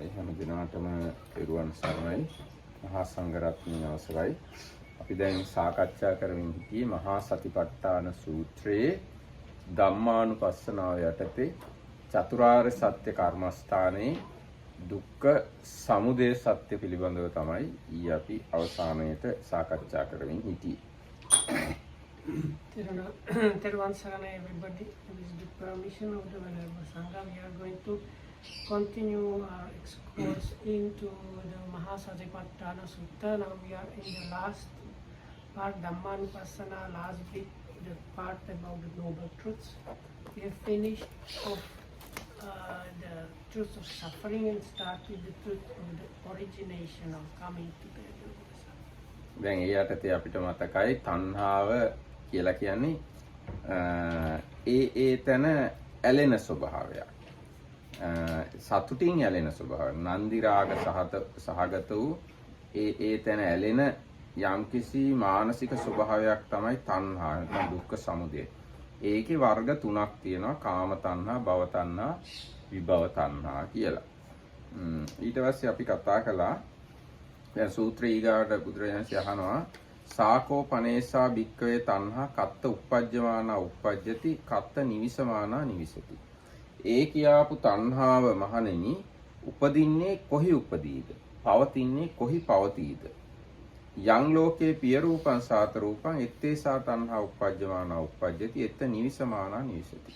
හැම දිනකටම පෙරුවන් සරණයි මහා සංඝරත්නයේ අවසරයි. අපි දැන් සාකච්ඡා කරමින් සිටියේ මහා සතිපට්ඨාන සූත්‍රයේ ධම්මානුපස්සනාව යටතේ චතුරාර්ය සත්‍ය කර්මස්ථානයේ දුක්ඛ සමුදය සත්‍ය පිළිබඳව තමයි ඊ අපි අවසානයේට සාකච්ඡා කරමින් හිටියේ. Terwan Sarana, everybody, with the permission of the Venerable Sangha, we are going to continue our excourse into the Maha satipatthana Sutta. Now we are in the last part, Dhammanupassana, last bit, the part about the noble truths. We have finished off the truth of suffering and started the truth of the origination of coming together. දැන් ඒ යටතේ අපිට මතකයි තණ්හාව කියලා කියන්නේ ඒ තැන ඇලෙන ස්වභාවයක්. සතුටින් ඇලෙන ස්වභාවය. නන්දි රාග සහගත වූ ඒ තැන ඇලෙන යම්කිසි මානසික ස්වභාවයක් තමයි තණ්හා නැත්නම් දුක්ඛ සමුදය. ඒකේ වර්ග තුනක් තියෙනවා. කාම තණ්හා, භව තණ්හා, විභව තණ්හා කියලා. ඊට පස්සේ අපි කතා කළා දැන් සූත්‍රය ඊගාට බුදුරජාණන් අහනවා සාකෝ පනේසා භික්කවේ තණ්හා කත්ත උප්පජ්ජමානා උප්පජ්ජති කත්ත නිවිසමානා නිවිසති. ඒ කියාපු තණ්හාව මහණෙනි උපදින්නේ කොහි උපදීද? පවතින්නේ කොහි පවතීද? යං ලෝකේ පිය රූපං සාත රූපං ettesa තණ්හා උප්පජ්ජමානා උප්පජ්ජති එත්ත නිවිසමානා නිවිසති.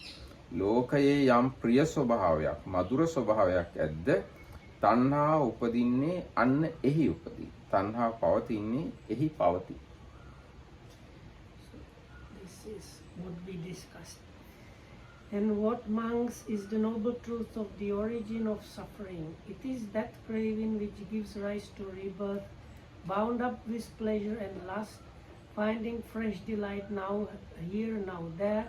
ලෝකයේ යම් ප්‍රිය ස්වභාවයක් මధుර ස්වභාවයක් ඇද්ද තණ්හා උපදින්නේ අන්න එහි උපදී. තණ්හා පවතින්නේ එහි පවතී. This is what we discussed. And what, monks, is the noble truth of the origin of suffering? It is that craving which gives rise to rebirth, bound up with pleasure and lust, finding fresh delight now here, now there.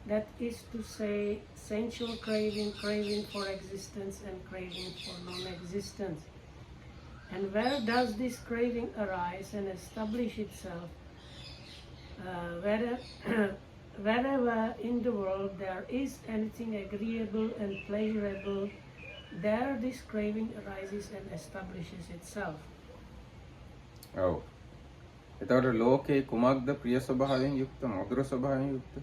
That is to say, sensual craving, craving for existence and craving for non-existence. And where does this craving arise and establish itself? Wherever in the world there is anything agreeable and pleasurable, there this craving arises and establishes itself. ඔව්. එතකොට ලෝකේ කුමක්ද ප්‍රිය ස්වභාවයෙන් යුක්ත, මధుර ස්වභාවයෙන් යුක්ත?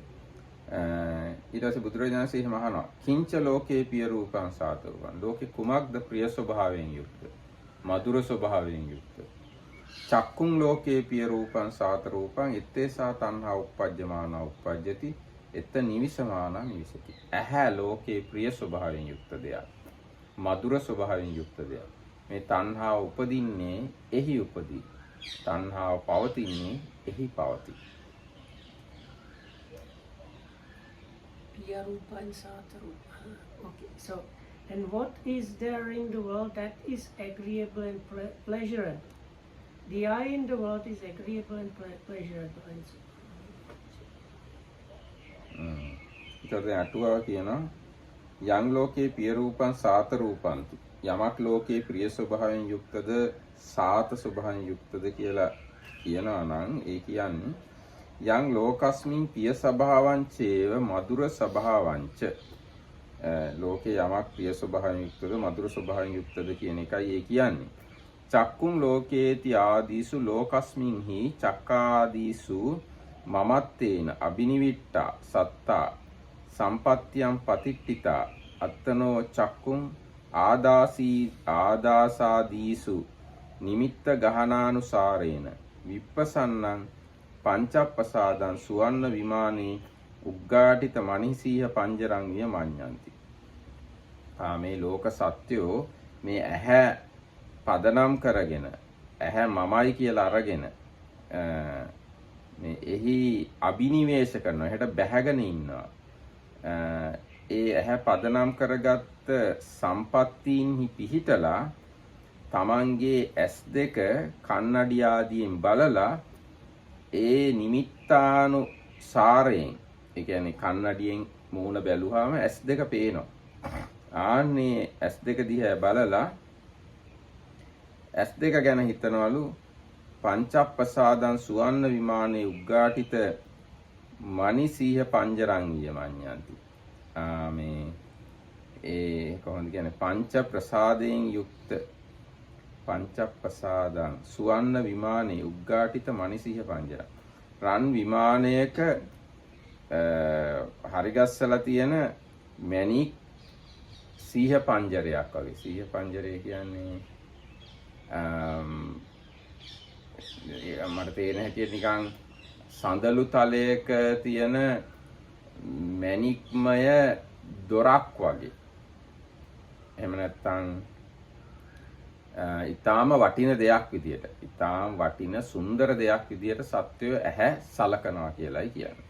ඊට පස්සේ බුදුරජාණන් වහන්සේ එහෙම අහනවා. කිංච ලෝකේ පිය රූපං සාත රූපං. ලෝකේ කුමක්ද ප්‍රිය ස්වභාවයෙන් යුක්ත, මధుර ස්වභාවයෙන් යුක්ත? චක්කුං ලෝකේ පිය රූපං සාත රූපං ettesa තණ්හා උප්පජ්ජමානා උප්පජ්ජති එත්ත නිවිසමානා නිවිසති. ඇහැ ලෝකේ ප්‍රිය ස්වභාවයෙන් යුක්ත දෙයක්, මధుර ස්වභාවයෙන් යුක්ත දෙයක්. මේ තණ්හාව උපදින්නේ එහි උපදී. තණ්හාව පවතින්නේ එහි පවතී. Piya rupa and sata rupa. Okay, so, and what is there in the world that is agreeable and pleasurable? The eye in the world is agreeable and pleasurable. ඊට අටුවාව කියනවා යං ලෝකේ පිය රූපං සාත රූපන්ති. යමක් ලෝකේ ප්‍රිය ස්වභාවයෙන් යුක්තද සාත ස්වභාවයෙන් යුක්තද කියලා කියනවා නම් ඒ කියන්නේ යං ලෝකස්මින් පිය ස්වභාවං චේව මధుර ස්වභාවංච. ලෝකේ යමක් ප්‍රිය ස්වභාවයෙන් යුක්තද මధుර ස්වභාවයෙන් යුක්තද කියන එකයි ඒ කියන්නේ. චක්කුම් ලෝකේති ආදීසු ලෝකස්මින්හි චක්කාදීසු මමත්තේන අබිනිවිට්ඨා සත්තා සම්පත්තියම් පතිට්ඨිතා අත්තනෝ චක්කුම් ආදාසාදීසු නිමිත්ත ගහනානුසාරේන විප්පසන්නං පංචප්පසාදං සුවන්න විමානේ උග්ගාටිත මනිසීහ පංජරං විය මඤ්ඤන්ති. මේ ලෝක සත්‍යෝ මේ ඇහැ පදනම් කරගෙන ඇහැ මමයි කියලා අරගෙන මේ එහි අබිනිවේෂ කරනවා. එහෙට බැහැගෙන ඉන්නවා. ඒ ඇහැ පදනම් කරගත්ත සම්පත්තීන්හි පිහිටලා තමන්ගේ S2 කන්නඩි ආදියෙන් බලලා ඒ නිමිත්තානුසාරයෙන් ඒ කියන්නේ කන්නඩියෙන් මූණ බැලුවාම S2 පේනවා. ආන්නේ S2 දිහා බලලා S2 ගැන හිතනවලු පංචප්පසාදං සුවන්න විමානේ උග්ගාටිත මනිසීහ පංජරං විය මඤ්ඤන්ති. මේ ඒ කොහොමද කියන්නේ පංච ප්‍රසාදයෙන් යුක්ත පංච ප්‍රසාදං සුවන්න විමානේ උග්ගාටිත මනිසිහ පංජර රන් විමානයක හරිගස්සලා තියෙන මැණික් සීහ පංජරයක් වගේ. සීහ පංජරය කියන්නේ මට තේරෙන හැටියට නිකන් සඳලු තලයක තියෙන මැණික්මය දොරක් වගේ. එහෙම නැත්නම් ඊටාම වටින දෙයක් විදියට, ඊටාම වටින සුන්දර දෙයක් විදියට සත්වය ඇහැ සලකනවා කියලායි කියන්නේ.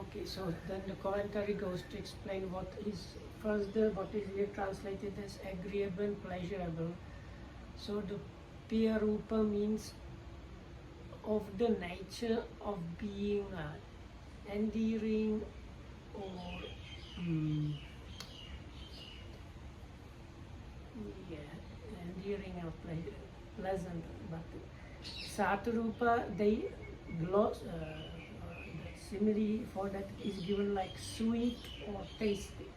Okay, so then the commentary goes to explain what is what is here translated as agreeable and pleasurable. So the Piya Rupa means of the nature of being endearing or endearing or pleasant. But Satarupa, they gloss. Simile for that is given like sweet or tasty.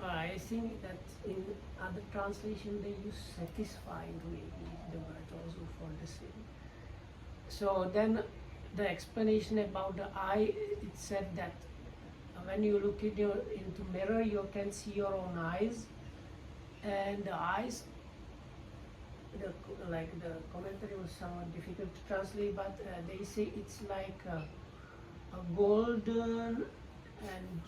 I think that in other translation they use satisfying, maybe the word also for the same. So then the explanation about the eye, it said that when you look into mirror, you can see your own eyes, and the eyes. The commentary was somewhat difficult to translate, but they say it's like a golden and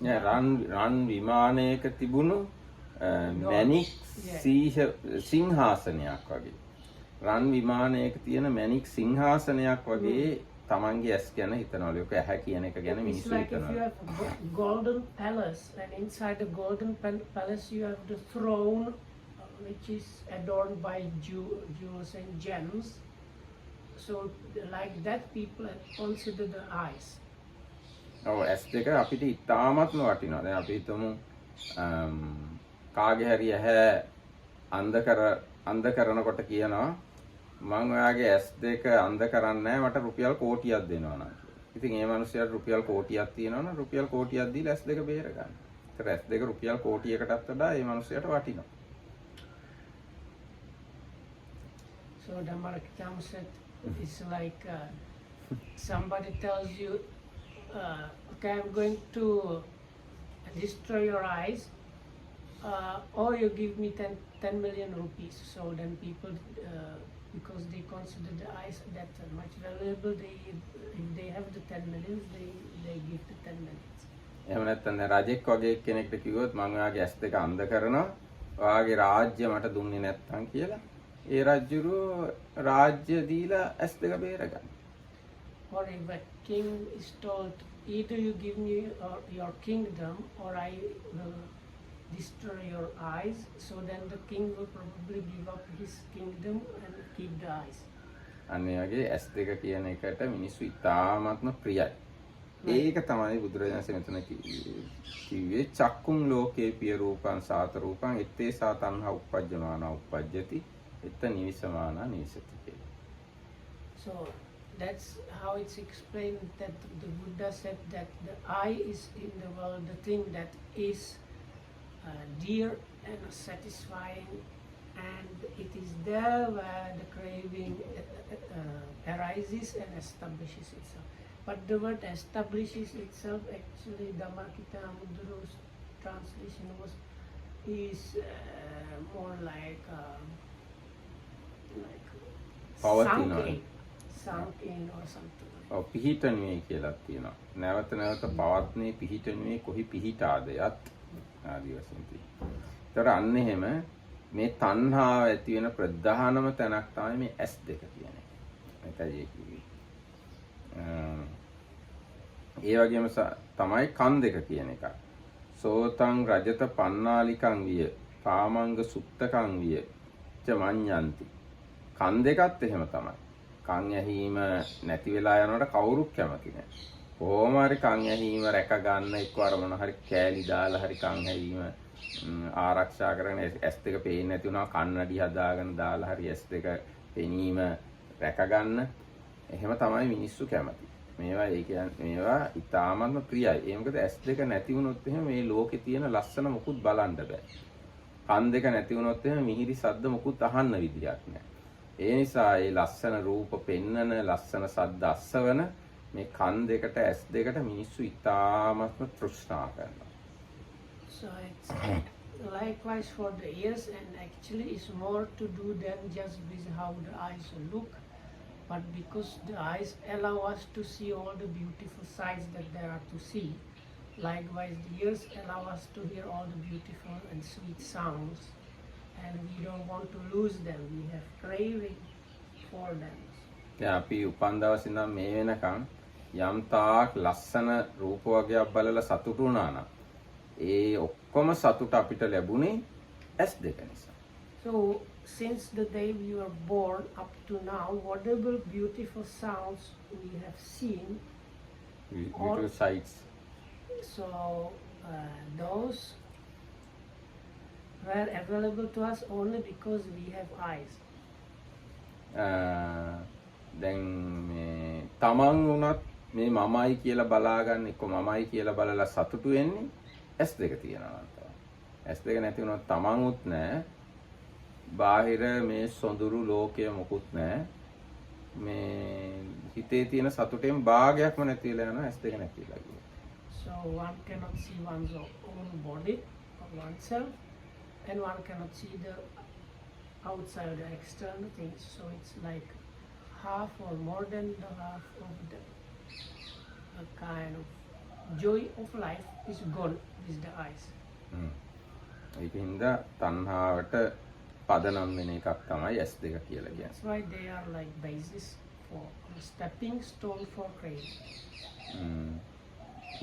රන් විමානයක තිබුණු මැණික් සිංහාසනයක් වගේ. රන් විමානයක තියෙන මැණික් සිංහාසනයක් වගේ තමන්ගේ ඇස් ගැන හිතනවලු. ඒක ඇහැ කියන එක ගැන මිනිස්සු හිතනවා. It's like if you have a golden palace and inside the golden palace you have the throne which is adorned by jewels and gems. So like that people consider the eyes. ඔව් ඇස් දෙක අපිට ඉතාමත්ම වටිනවා. දැන් අපි හිතමු කාගේ හරි ඇහැ අන්ධ කරනකොට කියනවා මම ඔයාගේ ඇස් දෙක අන්ධ කරන්නේ නැහැ මට රුපියල් කෝටියක් දෙනවා නම්. ඉතින් ඒ මිනිහයාට රුපියල් කෝටියක් තියෙනවා නම් රුපියල් කෝටියක් දීලා ඇස් දෙක බේර ගන්න. ඒතර ඇස් දෙක රුපියල් කෝටියකටත් වඩා ඒ මිනිහයාට වටිනවා. So Dhammarakam said it's like somebody tells you okay, I'm going to destroy your eyes or you give me 10 million rupees. So then people because they consider the eyes that much valuable, if they have the 10 millions, they give the 10 millions. එහෙම නැත්නම් රජෙක් වගේ කෙනෙක්ට කිව්වොත් මම ඔයාගේ ඇස් දෙක අන්ධ කරනවා ඔයාගේ රාජ්‍ය මට දුන්නේ නැත්නම් කියලා ඒ රජුරු රාජ්‍ය දීලා ඇස් දෙක බේර ගන්න. Or if a king is told either you give me your kingdom or I will destroy your eyes, so then the king will probably give up his kingdom and keep the eyes. අනේ වගේ ඇස් දෙක කියන එකට මිනිස්සු ඉතාමත්ම ප්‍රියයි. ඒක තමයි බුදුරජාණන්සේ මෙතන කිව්වේ චක්කුම් ලෝකේ පිය රූපං සාත රූපං ඉත්තේ සාතන්හා උප්පජ්ජමාන උප්පජ්ජති ඉත්ත නිවිසමාන නිවිසති කියලා. So that's how it's explained that the Buddha said that the eye is in the world the thing that is dear and satisfying, and it is there where the craving arises and establishes itself. But the word establishes itself, actually Dhammakita Mudru's translation is more like sunk in or something. ඔව් පිහිටනුවේ කියලා තියෙනවා. නැවත නැවත පවත්නේ පිහිටනුවේ කොහි පිහිටාදයත් ආදී වශයෙන් තියෙනවා. ඒතර අන්න එහෙම මේ තණ්හාව ඇති වෙන ප්‍රධානම තැනක් තමයි මේ ඇස් දෙක කියන්නේ. මේකයි කිව්වේ. ඒ වගේම තමයි කන් දෙක කියන එක. සෝතං රජත පන්නාලිකං විය, කාමංග සුත්තකං විය, ච මඤ්ඤන්ති. කන් දෙකත් එහෙම තමයි. කන් ඇහිම නැති වෙලා යනකොට කවුරුත් කැමති නැහැ. කොහොම හරි කන් ඇහිම රැක ගන්න එක්ක අර මොන හරි කෑලි දාලා හරි කන් ඇහිම ආරක්ෂා කරගෙන ඇස් දෙක පේන්නේ නැති වුණා කන්නඩි හදාගෙන දාලා හරි ඇස් දෙක පෙනීම රැක ගන්න. එහෙම තමයි මිනිස්සු කැමති. මේවා ඒ කියන්නේ මේවා ඉතාමත්ම ප්‍රියයි. ඒ මොකද S2 නැති වුණොත් එහෙම මේ ලෝකේ තියෙන ලස්සන මොකුත් බලන්න බෑ. කන් දෙක නැති වුණොත් එහෙම මිහිරි ශබ්ද මොකුත් අහන්න විදියක් නැහැ. ඒ නිසා මේ ලස්සන රූප පෙන්නන ලස්සන ශබ්ද අස්සවන මේ කන් දෙකට S2ට මිනිස්සු ඉතාමත්ම තෘෂ්ණා කරනවා. So it's likewise for the ears, and actually it's more to do than just with how the eyes look, but because the eyes allow us to see all the beautiful sights that there are to see. Likewise, the ears allow us to hear all the beautiful and sweet sounds, and we don't want to lose them. We have craving for them. දැන් අපි උපන් දවසේ ඉඳන් මේ වෙනකන් යම් තාක් ලස්සන රූප වර්ගයක් බලලා සතුටු වුණා නම් ඒ ඔක්කොම සතුට අපිට ලැබුණේ S2 නිසා. So, since the day we were born up to now, whatever beautiful sounds we have seen, Beautiful sights. so those were available to us only because we have eyes. දැන් මේ තමන් වුණත් මේ මමයි කියලා බලාගන්න එක්ක මමයි කියලා බලලා සතුටු වෙන්නේ S2 තියෙනවා නම් තමයි. S2 නැති වුණොත් තමන්ුත් නැහැ. බාහිර මේ සොඳුරු ලෝකය මොකුත් නැහැ. මේ හිතේ තියෙන සතුටෙන් භාගයක්ම නැති වෙලා යනවා S2 නැතිලා ගියේ. So one cannot see one's own body or oneself, and one cannot see the outside, the external things. So it's like half or more than the half of the kind of joy of life is gone with the eyes. ඒකින්ද තණ්හාවට පදනම් වෙන එකක් තමයි S2 කියලා කියන්නේ. That's why they are like basis for stepping stone for craving.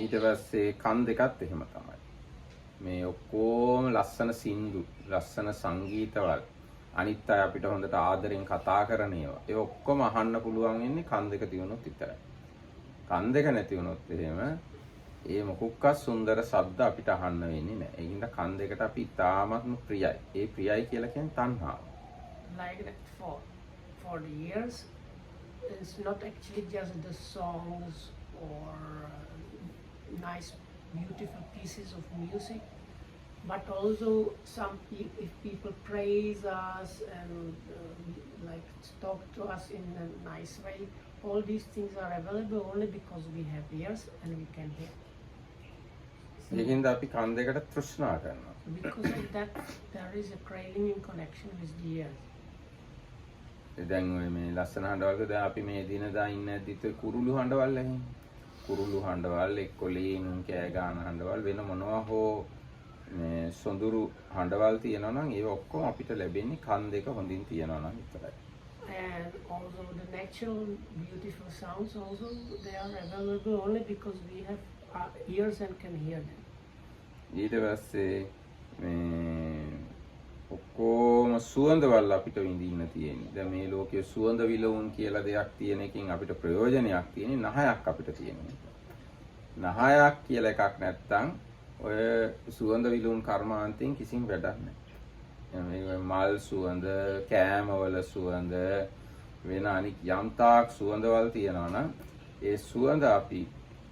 ඊට පස්සේ කන් දෙකත් එහෙම තමයි. මේ ඔක්කොම ලස්සන සින්දු, ලස්සන සංගීතවල අනිත් අය අපිට හොඳට ආදරෙන් කතා කරන ඒවා. ඒ ඔක්කොම අහන්න පුළුවන් වෙන්නේ කන් දෙක තියුණොත් විතරයි. කන් දෙක නැති වුණොත් එහෙම ඒ මොකක්වත් සුන්දර ශබ්ද අපිට අහන්න වෙන්නේ නැහැ. ඒ හින්දා කන් දෙකට අපි ඉතාමත්ම ප්‍රියයි. ඒ ප්‍රියයි කියලා කියන්නේ තණ්හාව. Like that for the ears, it's not actually just the songs or nice beautiful pieces of music, but also if people praise us and like talk to us in a nice way, all these things are available only because we have ears and we can hear. ඒකින්ද අපි කන් දෙකට තෘෂ්ණා කරනවා. Because of that, there is a craving in connection with the ears. දැන් ඔය මේ ලස්සන හඬවල්ක දැන් අපි මේ දිනදා ඉන්න ඇද්දිත් ඔය කුරුළු හඬවල් ඇහෙන්නේ. කුරුළු හඬවල් එක්ක ලේනුන් කෑ ගන්න හඬවල් වෙන මොනවා හෝ මේ සොඳුරු හඬවල් තියෙනවා නම් ඒව ඔක්කොම අපිට ලැබෙන්නේ කන් දෙක හොඳින් තියෙනවා නම් විතරයි. And also the natural beautiful sounds also, they are available only because we have ears and can hear them. ඊට පස්සේ මේ ඔක්කොම සුවඳවල් අපිට විඳින්න තියෙන්නේ. දැන් මේ ලෝකයේ සුවඳ විලවුන් කියලා දෙයක් තියෙන එකකින් අපිට ප්‍රයෝජනයක් තියෙන්නේ නහයක් අපිට තියෙනවා. නහයක් කියලා එකක් නැත්තම් ඔය සුවඳ විලවුන් කර්මාන්තයෙන් කිසිම වැඩක් නැහැ. මේ මල් සුවඳ, කෑමවල සුවඳ වෙන අනික් යම්තාක් සුවඳවල් තියෙනවා නම් ඒ සුවඳ අපි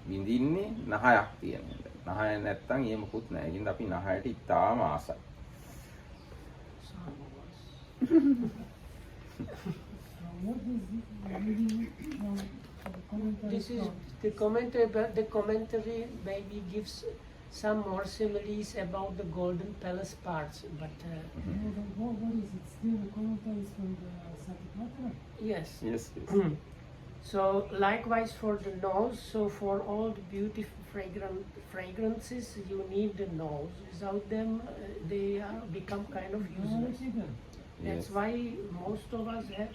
විඳින්නේ නහයක් තියෙන නිසා. නහය නැත්තම් ඒ මොකුත් නැහැ. ඒකින්ද අපි නහයට ඉතාම ආසයි. This is the commentary, but the commentary maybe gives some more similes about the golden palace parts, but What is it? Still the commentaries from the satipatthana? yes. Yes. So likewise for the nose, so for all the beautiful fragrances, you need the nose. Without them, they become kind of useless. That's why most of us have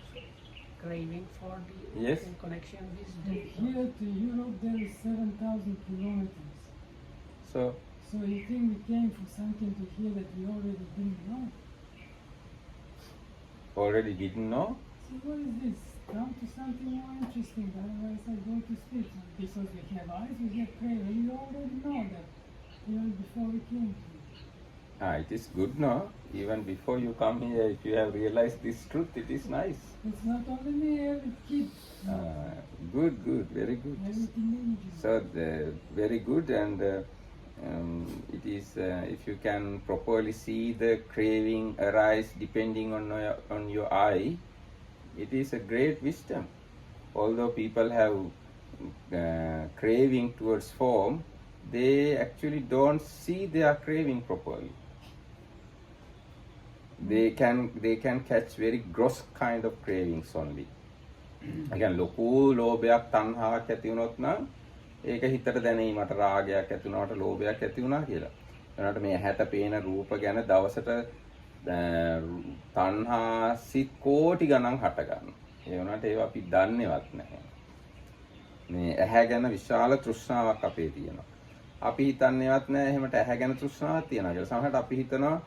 craving for the Yes. in connection with the. Here to Europe there is 7,000 kilometers. So So you think we came for something to hear that we already didn't know? already didn't know. So what is this? Come to something more interesting, otherwise I go to sleep. Because we have eyes, we have craving. We already know that even before we came here. It is good, no? Even before you come here, if you have realized this truth, it is nice. It's not only me, every kid. Good, very good. Every teenager. So, very good, and it is if you can properly see the craving arise depending on your eye, it is a great wisdom. Although people have craving towards form, they actually don't see their craving properly. They can catch very gross kind of cravings only. Again, ලොකු ලෝභයක් තණ්හාවක් ඇති වුණොත් නම් ඒක හිතට දැනීමට රාගයක් ඇති වුණාට ලෝභයක් ඇති වුණා කියලා. එනකොට මේ ඇහැට පේන රූප ගැන දවසට තණ්හා සිත් කෝටි ගණන් හට ගන්නවා. ඒ වුණාට ඒවා අපි දන්නේවත් නැහැ. මේ ඇහැ ගැන විශාල තෘෂ්ණාවක් අපේ තියෙනවා. අපි හිතන්නේවත් නැහැ එහෙමට ඇහැ ගැන තෘෂ්ණාවක් තියෙනවා කියලා. සමහරවිට අපි හිතනවා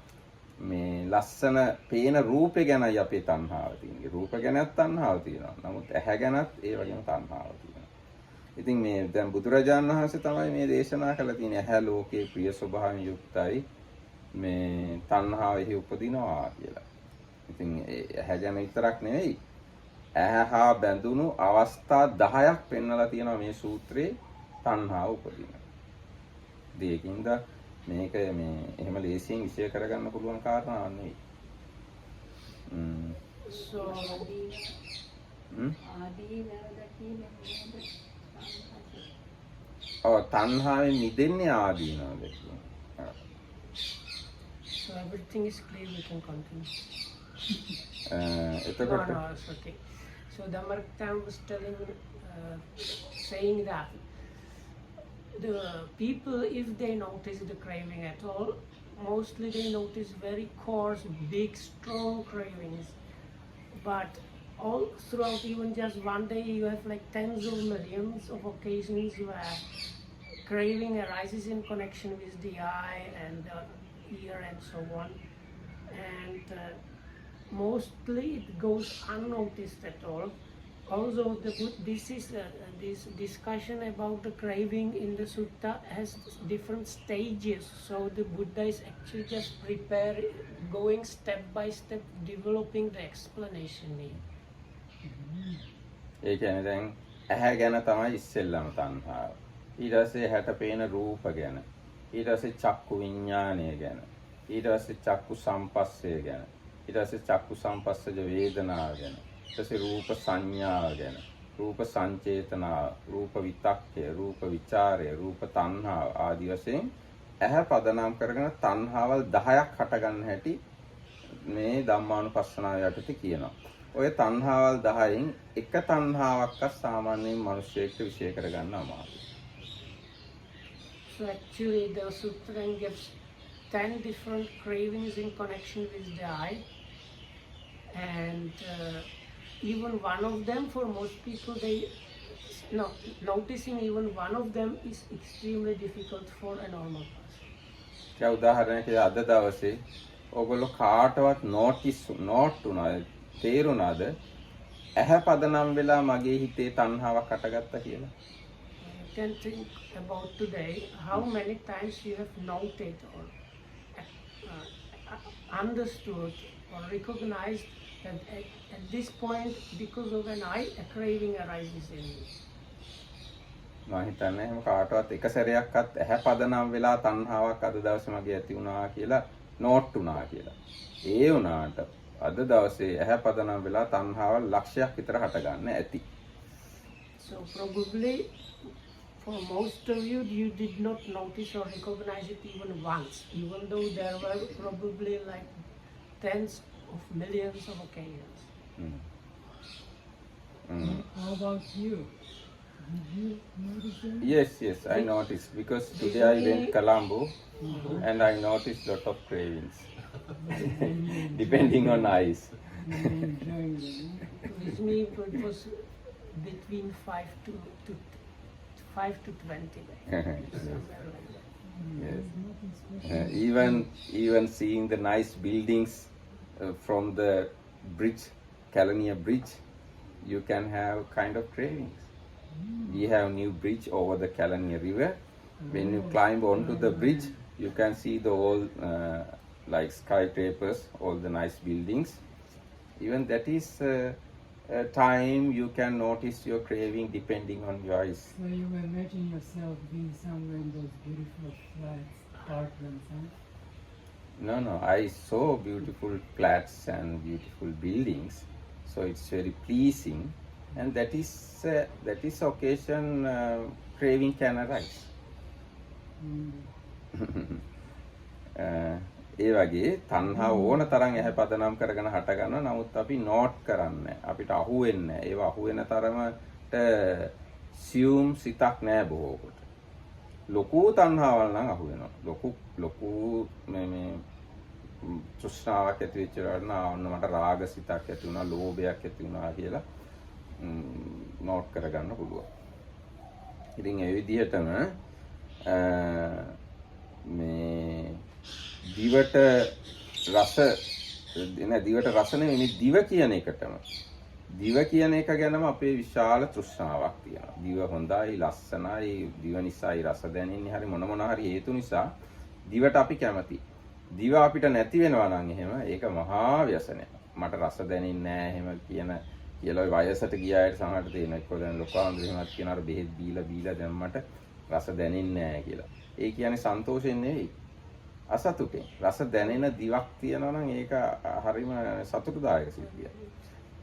මේ ලස්සන පේන රූපේ ගැනයි අපේ තණ්හාව තියෙන්නේ. රූප ගැනත් තණ්හාව තියෙනවා. නමුත් ඇහැ ගැනත් ඒ වගේම තණ්හාව තියෙනවා. ඉතින් මේ දැන් බුදුරජාණන් වහන්සේ තමයි මේ දේශනා කළා තියෙන්නේ ඇහැ ලෝකේ ප්‍රිය ස්වභාවයෙන් යුක්තයි මේ තණ්හාවෙහි උපදිනවා කියලා. ඉතින් ඇහැ ගැන විතරක් නෙවෙයි ඇහැ හා බැඳුණු අවස්ථා 10ක් පෙන්වලා තියෙනවා මේ සූත්‍රයේ තණ්හාව උපදින. දෙයකින්ද මේක මේ එහෙම ලේසියෙන් විශ්ය කරගන්න පුළුවන් කාරණාවක් නෙවෙයි. So, තණ්හාවෙන් මිදෙන්නේ ආදීනවද කියන්නේ. so everything is clear, we can continue. එතකොට No, it's okay. So Dhammartam was saying that the people, if they notice the craving at all, mostly they notice very coarse, big, strong cravings. But all throughout, even just one day, you have like tens of millions of occasions where craving arises in connection with the eye and the ear and so on. And mostly it goes unnoticed at all. Also, this discussion about the craving in the sutta has different stages. So the Buddha is actually just going step by step, developing the explanation here. ඒ කියන්නේ දැන් ඇහැ ගැන තමයි ඉස්සෙල්ලම තණ්හාව. ඊට පස්සේ ඇහැට පේන රූප ගැන. ඊට පස්සේ චක්කු විඥානය ගැන. ඊට පස්සේ චක්කු සම්පස්සය ගැන. ඊට පස්සේ චක්කු සම්පස්සජ වේදනාව ගැන. ඊට පස්සේ රූප සංඥාව ගැන. රූප සංචේතනාව, රූප විතක්කය, රූප විචාරය, රූප තණ්හාව ආදී වශයෙන් ඇහැ පදනම් කරගෙන තණ්හාවල් 10ක් හට ගන්න හැටි මේ ධම්මානුපස්සනාව යටතේ කියනවා. ඔය තණ්හාවල් 10න් එක තණ්හාවක්වත් සාමාන්‍යයෙන් මිනිස්සෙක්ට විශේෂ කරගන්න අමාරුයි. So actually the sutra gives 10 different cravings in connection with the eye, and even one of them, for most people, noticing even one of them is extremely difficult for a normal person. ඒ උදාහරණයක් අද දවසේ ඔයගොල්ලෝ කාටවත් note උනාද තේරුණාද ඇහැ පදනම් වෙලා මගේ හිතේ තණ්හාවක් හටගත්තා කියලා? You can think about today how many times you have noted or understood or recognized that at this point, because of an eye, a craving arises in you. මම හිතන්නේ එහෙම කාටවත් එක සැරයක්වත් ඇහැ පදනම් වෙලා තණ්හාවක් අද දවසේ මගේ ඇති වුණා කියලා නෝට් වුණා කියලා. ඒ වුණාට අද දවසේ ඇහැ පදනම් වෙලා තණ්හාවල් ලක්ෂයක් විතර හට ගන්න ඇති. So probably for most of you, you did not notice or recognize it even once, even though there were probably like tens of millions of occasions. How about you? Did you notice them? Yes, I noticed because today I went Colombo and I noticed lot of cravings depending on eyes. You're enjoying them, With me, it was between 5 to 20. Somewhere like that. Yes. Nothing special. Even seeing the nice buildings from the bridge, Kalania Bridge, you can have kind of cravings. We have new bridge over the Kalania River. When you climb onto the bridge, you can see the whole like skyscrapers, all the nice buildings. Even that is a time you can notice your craving depending on your eyes. So you imagine yourself being somewhere in those beautiful flats, apartments, huh? No, I saw beautiful flats and beautiful buildings, so it's very pleasing, and that is occasion craving can arise. ඒ වගේ තණ්හා ඕන තරම් ඇහැ පදනම් කරගෙන හට ගන්නවා. නමුත් අපි නෝට් කරන්නේ අපිට අහු වෙන්නේ නැහැ. ඒවා අහු වෙන තරමට සියුම් සිතක් නැහැ බොහෝකට. ලොකු තණ්හාවල් නම් අහු වෙනවා. ලොකු මේ තෘෂ්ණාවක් ඇති වෙච්ච වෙලාවට නා මට රාග සිතක් ඇති වුණා, ලෝභයක් ඇති වුණා කියලා නෝට් කරගන්න පුළුවන්. ඉතින් ඒ විදිහටම මේ දිවට රස නෙවෙයි දිව කියන එකටම දිව කියන එක ගැනම අපේ විශාල තෘෂ්ණාවක් තියෙනවා. දිව හොඳයි, ලස්සනයි, දිව නිසායි රස දැනෙන්නේ. හරි මොන හරි හේතු නිසා දිවට අපි කැමති. දිව අපිට නැති වෙනවා නම් එහෙම ඒක මහා ව්‍යසනයක්. මට රස දැනෙන්නේ නැහැ එහෙම කියලා වයසට ගිය අයට සමහරට තේරෙනවා. එක්කෝ දැන් ලොකාන්දර එහෙමත් කියන අර බෙහෙත් බීලා දැන් මට රස දැනෙන්නේ නැහැ කියලා. ඒ කියන්නේ සන්තෝෂෙන් නෙවෙයි. අසතුටෙන්. රස දැනෙන දිවක් තියෙනවා නම් ඒක හරිම සතුටුදායක සිද්ධියක්.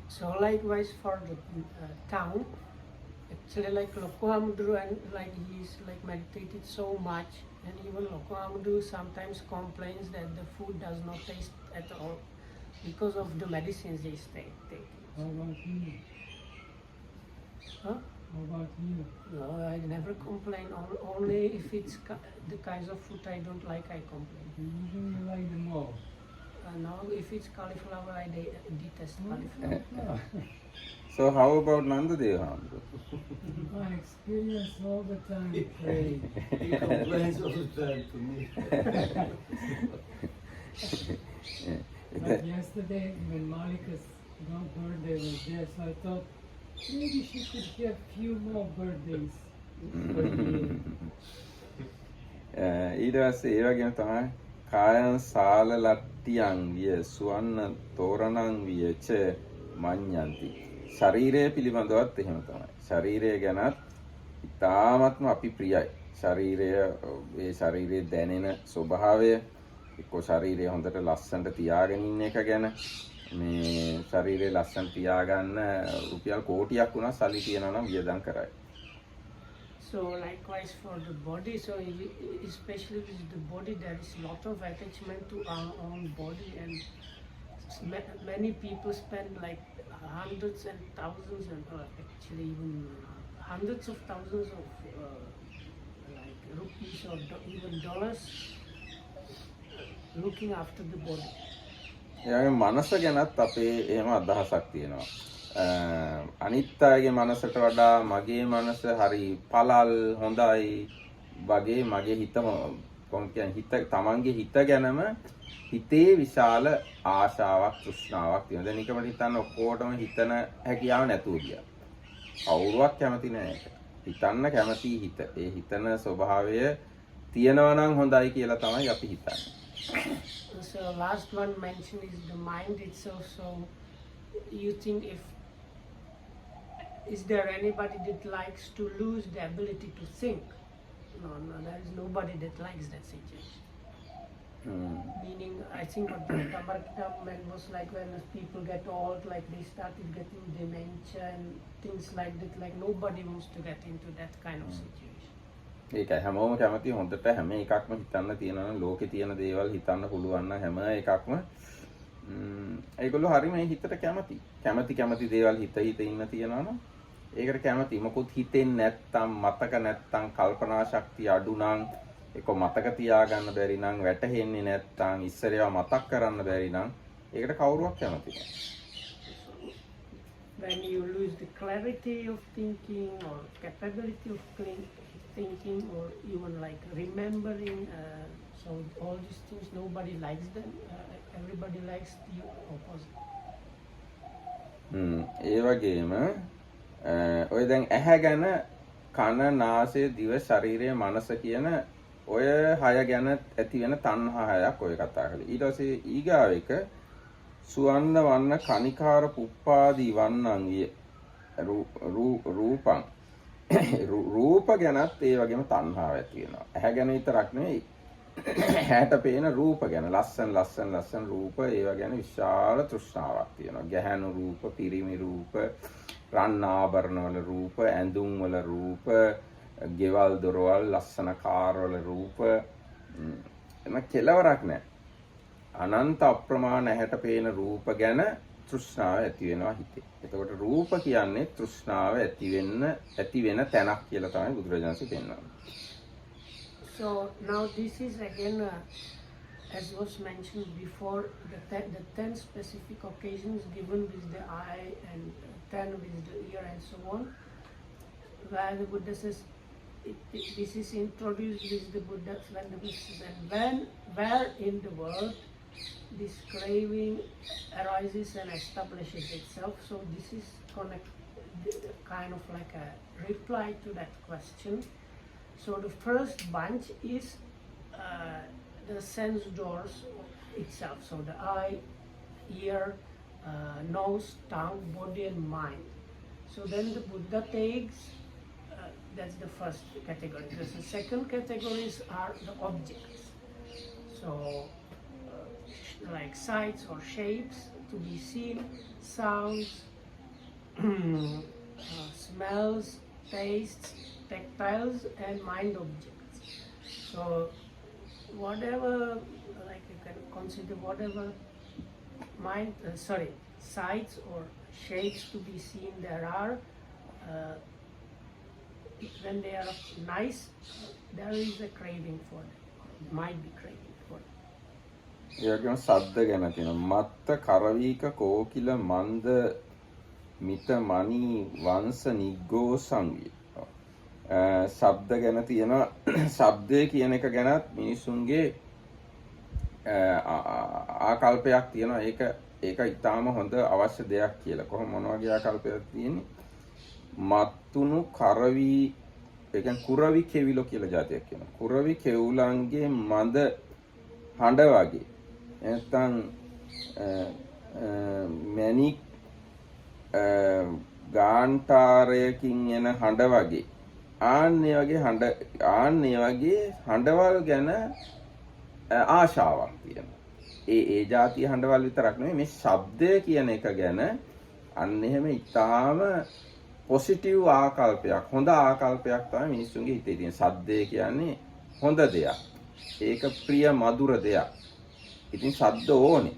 So likewise for the town, actually like Lokohamudru and like he's like meditated so much, and even Lokohamudru sometimes complains that the food does not taste at all because of the medicines he's taking. How about you? Huh? How about you? No, I never complain. Only if it's the kinds of food I don't like, I complain. Usually you like them all. Now, if it's cauliflower, I detest cauliflower. So how about Nandadeva? I experience all the time praying. He complains all the time to me. But yesterday when Malika's birthday was there, so I thought maybe she could have few more birthdays. ඊට පස්සේ ඒ වගේම තමයි කායං සාල ලට්ටියං විය සුවන්න තෝරණං වියච මඤ්ඤන්ති. ශරීරය පිළිබඳවත් එහෙම තමයි. ශරීරය ගැනත් ඉතාමත්ම අපි ප්‍රියයි. ශරීරයේ දැනෙන ස්වභාවය, එක්ක ශරීරය හොඳට ලස්සනට තියාගෙන ඉන්න එක ගැන, මේ ශරීරය ලස්සන තියාගන්න රුපියල් කෝටියක් වුණා සල්ලි තියනවා නම් වියදම් කරයි. So likewise for the body, so especially with the body, there is a lot of attachment to our own body, and many people spend like hundreds and thousands and actually even hundreds of thousands of like rupees or even dollars looking after the body. එයාගේ මනස ගැනත් අපේ එහෙම අදහසක් තියෙනවා. අනිත් අයගේ මනසට වඩා මගේ මනස හරි පළල් හොඳයි වගේ මගේ හිත තමන්ගේ හිත ගැනම හිතේ විශාල ආශාවක් තෘෂ්ණාවක් තියෙනවා. දැන් නිකමට හිතන්න ඔක්කොටම හිතන හැකියාව නැතුව ගියා. කවුරුවක් කැමති නැහැ ඒක. හිතන්න කැමති හිත. ඒ හිතන ස්වභාවය තියෙනවා නම් හොඳයි කියලා තමයි අපි හිතන්නේ. So last one mentioned is the mind itself. So you think is there anybody that likes to lose the ability to think? No, there is nobody that likes that situation. Meaning, I think what the Tamarkita meant was like when people get old, like they started getting dementia and things like that. Like nobody wants to get into that kind of situation. ඒකයි හැමෝම කැමති හොඳට හැම එකක්ම හිතන්න තියෙනවා නම් ලෝකේ තියෙන දේවල් හිතන්න පුළුවන් නම් හැම එකක්ම ඒගොල්ලෝ හරියම හිතට කැමති දේවල් හිත ඉන්න තියනවා නම් ඒකට කැමති. මොකුත් හිතෙන්නේ නැත්තම්, මතක නැත්තම්, කල්පනා ශක්තිය අඩු නම්, ඒක මතක තියාගන්න බැරි නම්, වැටහෙන්නේ නැත්තම්, ඉස්සරේව මතක් කරන්න බැරි නම් ඒකට කවුරුවක් කැමති නැහැ. When you lose the clarity of thinking or capability of thinking or even like remembering, so all these things nobody likes them. Everybody likes the opposite. ඒ වගේම ඔය දැන් ඇහැ ගැන කන නාසය දිව ශරීරය මනස කියන ඔය 6 ගැන ඇති වෙන තණ්හා 6ක් ඔය කතා කරලා. ඊට පස්සේ ඊගාව එක සුවන්න වන්න කනිකාර පුප්පාදී වන්නන් රූපං රූප ගැනත් ඒ වගේම තණ්හාව ඇති වෙනවා. ඇහැ ගැන විතරක් නෙවෙයි. ඇහැට පේන රූප ගැන ලස්සන රූප ඒවා ගැන විශාල තෘෂ්ණාවක් තියෙනවා. ගැහැණු රූප, පිරිමි රූප, රන් ආභරණ වල රූප, ඇඳුම් වල රූප, ගෙවල් දොරවල් ලස්සන කාර් වල රූප එන කෙලවරක් නැහැ. අනන්ත අප්‍රමාණ ඇහැට පේන රූප ගැන තෘෂ්ණාව ඇති වෙනවා හිතේ. එතකොට රූප කියන්නේ තෘෂ්ණාව ඇති වෙන තැනක් කියලා තමයි බුදුරජාණන් වහන්සේ පෙන්වන්නේ. So now this is again, as was mentioned before, the 10 specific occasions given with the eye and 10 with the ear and so on, where the Buddha says this is introduced with the Buddha when the Buddha says, and where in the world this craving arises and establishes itself. So this is kind of like a reply to that question. So the first bunch is the sense doors itself. So the eye, ear, nose, tongue, body and mind. So then the Buddha takes, that's the first category. The second categories are the objects. So like sights or shapes to be seen, sounds, smells, tastes, tactiles and mind objects. So whatever, like you can consider whatever sights or shapes to be seen there are, when they are nice, there is a craving for them, might be craving for them. ඒකම සද්ද ගැන තියෙනවා. මත්ත කරවීක කෝකිල මන්ද මිත මණි වංශ නිග්ගෝ සංවිය. ශබ්ද ගැන තියෙනවා. ශබ්දය කියන එක ගැනත් මිනිසුන්ගේ ආකල්පයක් තියෙනවා. ඒක ඊටාම හොඳ අවශ්‍ය දෙයක් කියලා. කොහොම මොන වගේ ආකල්පයක් තියෙන්නේ? මත්තුණු කරවි, ඒ කියන්නේ කුරවි කෙවිලෝ කියලා જાතියක් කියනවා. කුරවි කෙවුලන්ගේ මඳ හඬ වගේ. නැත්නම් මැණික් ගාන්ටාරයකින් එන හඬ වගේ. ආන්නේ වගේ හඬවල් ගැන ආශාවක් තියෙනවා. ඒ જાතිය හඬවල් විතරක් නෙමෙයි මේ ශබ්දය කියන එක ගැන අන්න එහෙම ඊටාම පොසිටිව් ආකල්පයක්, හොඳ ආකල්පයක් තමයි මිනිස්සුන්ගේ හිතේ තියෙන. ශබ්දය කියන්නේ හොඳ දෙයක්. ඒක ප්‍රිය මధుර දෙයක්. ඉතින් ශබ්ද ඕනේ.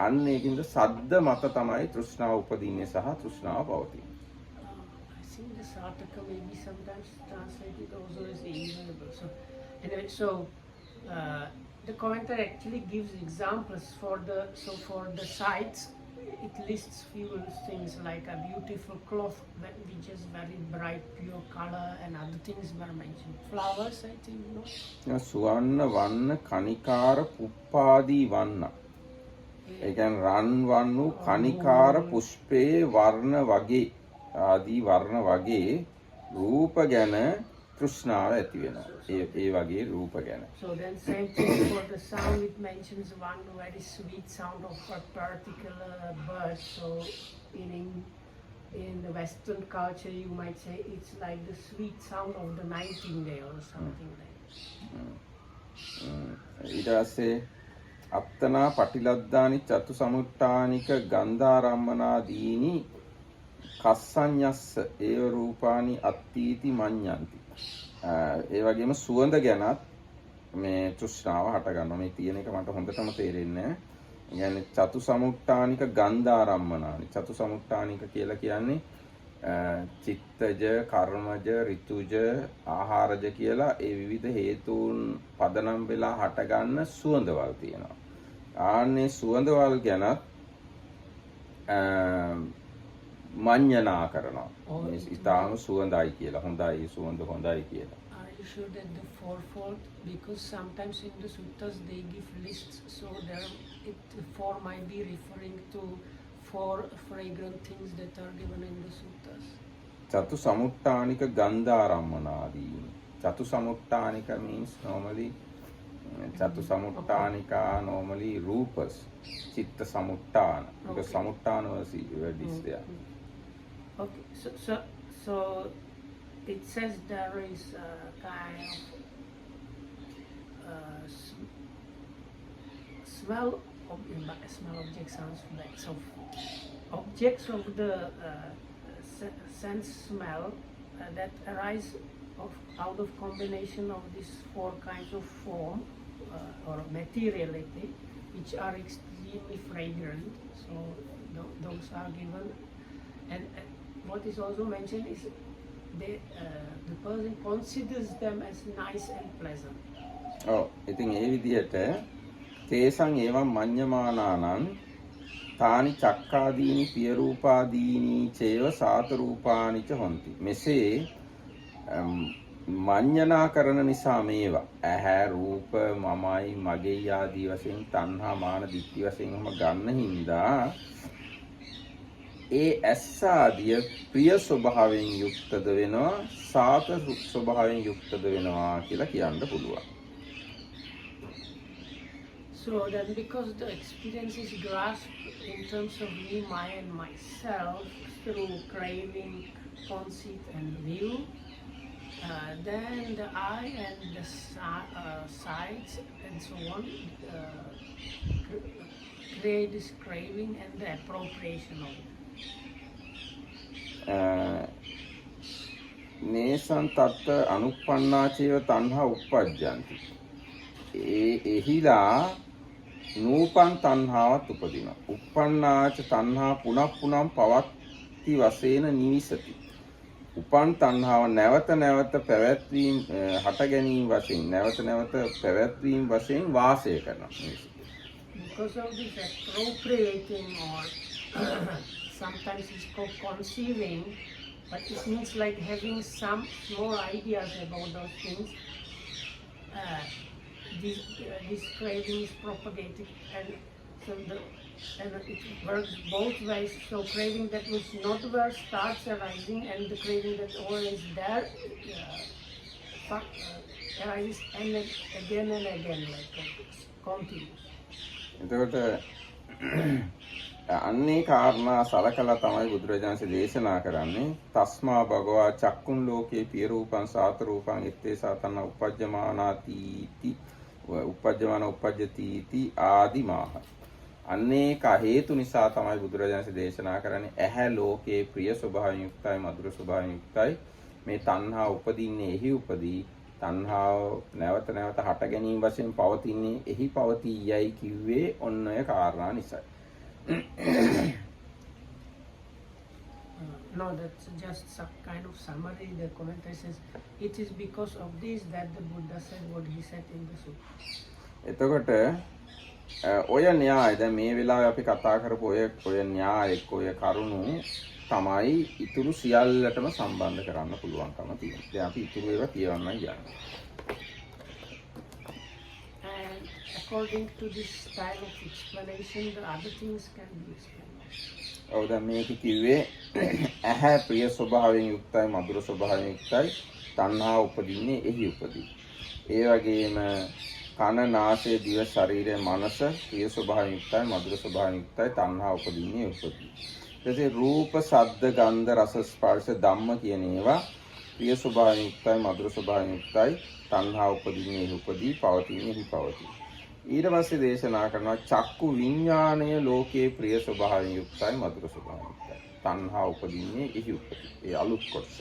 අන්න ඒකින්ද ශබ්ද මත තමයි තෘෂ්ණාව උපදින්නේ සහ තෘෂ්ණාව පවතින්නේ. I think this article may be sometimes translated also as inevitable. So anyway, the commentary actually gives examples for the sights. It lists few things like a beautiful cloth which is very bright, pure color, and other things were mentioned. Flowers, I think, no? සුවන්න වන්න කනිකාර පුප්පාදී වන්න. ඒ කියන්නේ රන් වන්නු කනිකාර පුෂ්පේ වර්ණ වගේ ආදී වර්ණ වගේ රූප ගැන තෘෂ්ණාව ඇති වෙනවා. ඒ වගේ රූප ගැන. So then same thing for the sound, it mentions one very sweet sound of a particular bird. So in the Western culture you might say it's like the sweet sound of the nightingale or something like that. ඊට පස්සේ අත්තනා පටිලද්දානි චතු සමුට්ටානික ගන්ධාරම්මනාදීනි කස්සඤ්ඤස්ස ඒව රූපානි අත්ථීති මඤ්ඤන්ති. ඒ වගේම සුවඳ ගැනත් මේ තෘෂ්ණාව හට ගන්නවා. මේ තියෙන එක මට හොඳටම තේරෙන්නේ නැහැ. يعني චතු සමුට්ටානික ගන්ධාරම්මනානි. චතු සමුට්ටානික කියලා කියන්නේ චිත්තජ, කර්මජ, ඍතුජ, ආහාරජ කියලා ඒ විවිධ හේතුන් පදනම් වෙලා හට ගන්න සුවඳවල් තියෙනවා. ආන්නේ සුවඳවල් ගැනත් මඤ්ඤණා කරනවා. මේ ඊටාම සුවඳයි කියලා, හොඳයි, සුවඳ හොඳයි කියලා. Are you sure that the fourfold, because sometimes in the suttas they give lists, so the four might be referring to 4 fragrant things that are given in the suttas. චතු සමුට්ටානික ගන්ධාරම්මනාදී. Chatusamuttānika means normally Chatusamuttānika normally rupas. Chitta samuttana. Because samuttana word is there. Okay, so it says there is a kind of smell object sounds bad. So objects of the sense smell that arise out of combination of these four kinds of form or materiality, which are extremely fragrant. So those are given, and what is also mentioned is the person considers them as nice and pleasant. Oh, ඉතින් ඒ විදිහට තේසං ඒවම් මඤ්ඤමානානං තානි චක්කාදීනි පිය රූපාදීනි චේව සාත රූපානි ච හොಂತಿ. මෙසේ මඤ්ඤනා කරන නිසා මේවා ඇහැ රූප මමයි මගේ ආදී වශයෙන් තණ්හා මාන දිට්ඨි වශයෙන්ම ගන්න හින්දා ඒ ඇස්සාදිය ප්‍රිය ස්වභාවයෙන් යුක්තද වෙනවා සාත ස්වභාවයෙන් යුක්තද වෙනවා කියලා කියන්න පුළුවන්. So then because the experience is grasped in terms of me, my and myself through craving, conceit and will, then the I and the sides and so on create this craving and the appropriation of it. නේසං තත්ත අනුප්පන්නාචේව තණ්හා උප්පජ්ජಂತಿ. එහිලා නූපන් තණ්හාවත් උපදිනවා. උප්පන්නාච තණ්හා පුනප්පුනම් පවත්ති වශයෙන් නිවිසති. උපන් තණ්හාව නැවත නැවත පැවැත්වීම හට ගැනීම වශයෙන් නැවත නැවත පැවැත්වීම වශයෙන් වාසය කරනවා. Because of this appropriating or sometimes it's called conceiving, but it means like having some small ideas about those things. This craving is propagated, and so it works both ways. So craving that was not there starts arising, and the craving that always there arises and again, like continues. එතකොට අන්නේ කාරණා සලකලා තමයි බුදුරජාණන්සේ දේශනා කරන්නේ තස්මා භගවා චක්කුන් ලෝකේ පිය රූපං සාත රූපං ඉත්තේ සාතන උපජ්ජමානාති උපජ්ජමාන උපජ්ජති ආදි මාහ. අන්නේ කා හේතු නිසා තමයි බුදුරජාණන්සේ දේශනා කරන්නේ ඇහැ ලෝකේ ප්‍රිය ස්වභාවයෙන් යුක්තයි මధుර ස්වභාවයෙන් යුක්තයි. මේ තණ්හා උපදින්නේ එහි උපදී තණ්හාව නැවත නැවත හට ගැනීම වශයෙන් පවතින්නේ එහි පවතියයි කිව්වේ ඔන්න ඔය කාරණා නිසායි. No, that's just some kind of summary. The commentary says it is because of this that the Buddha said what he said in the sutra. එතකොට ඔය න්‍යාය දැන් මේ වෙලාවේ අපි කතා කරපු ඔය න්‍යායක ඔය කරුණු තමයි ඉතුරු සියල්ලටම සම්බන්ධ කරන්න පුළුවන්කම තියෙනවා. දැන් අපි ඉතුරු ඒවා කියවන්නයි යන්නේ. And according to this style of explanation, the other things can be explained. ඔව් දැන් මේක කිව්වේ ඇහැ ප්‍රිය ස්වභාවයෙන් යුක්තයි මధుර ස්වභාවයෙන් යුක්තයි තණ්හා උපදින්නේ එහි උපදී. ඒ වගේම කන නාසය දිව ශරීරය මනස ප්‍රිය ස්වභාවයෙන් යුක්තයි මధుර ස්වභාවයෙන් යුක්තයි තණ්හා උපදින්නේ උපදී. ඊට රූප ශබ්ද ගන්ධ රස ස්පර්ශ ධම්ම කියන ඒවා ප්‍රිය ස්වභාවයෙන් යුක්තයි මధుර ස්වභාවයෙන් යුක්තයි තණ්හා උපදින්නේ එහි උපදී පවතින්නේ එහි පවතී. ඊට පස්සේ දේශනා කරනවා චක්කු විඥාණය ලෝකේ ප්‍රිය ස්වභාවයෙන් යුක්තයි මధుර ස්වභාවයෙන් යුක්තයි තණ්හා උපදින්නේ එහි උපදී. ඒ අලුත් කොටස.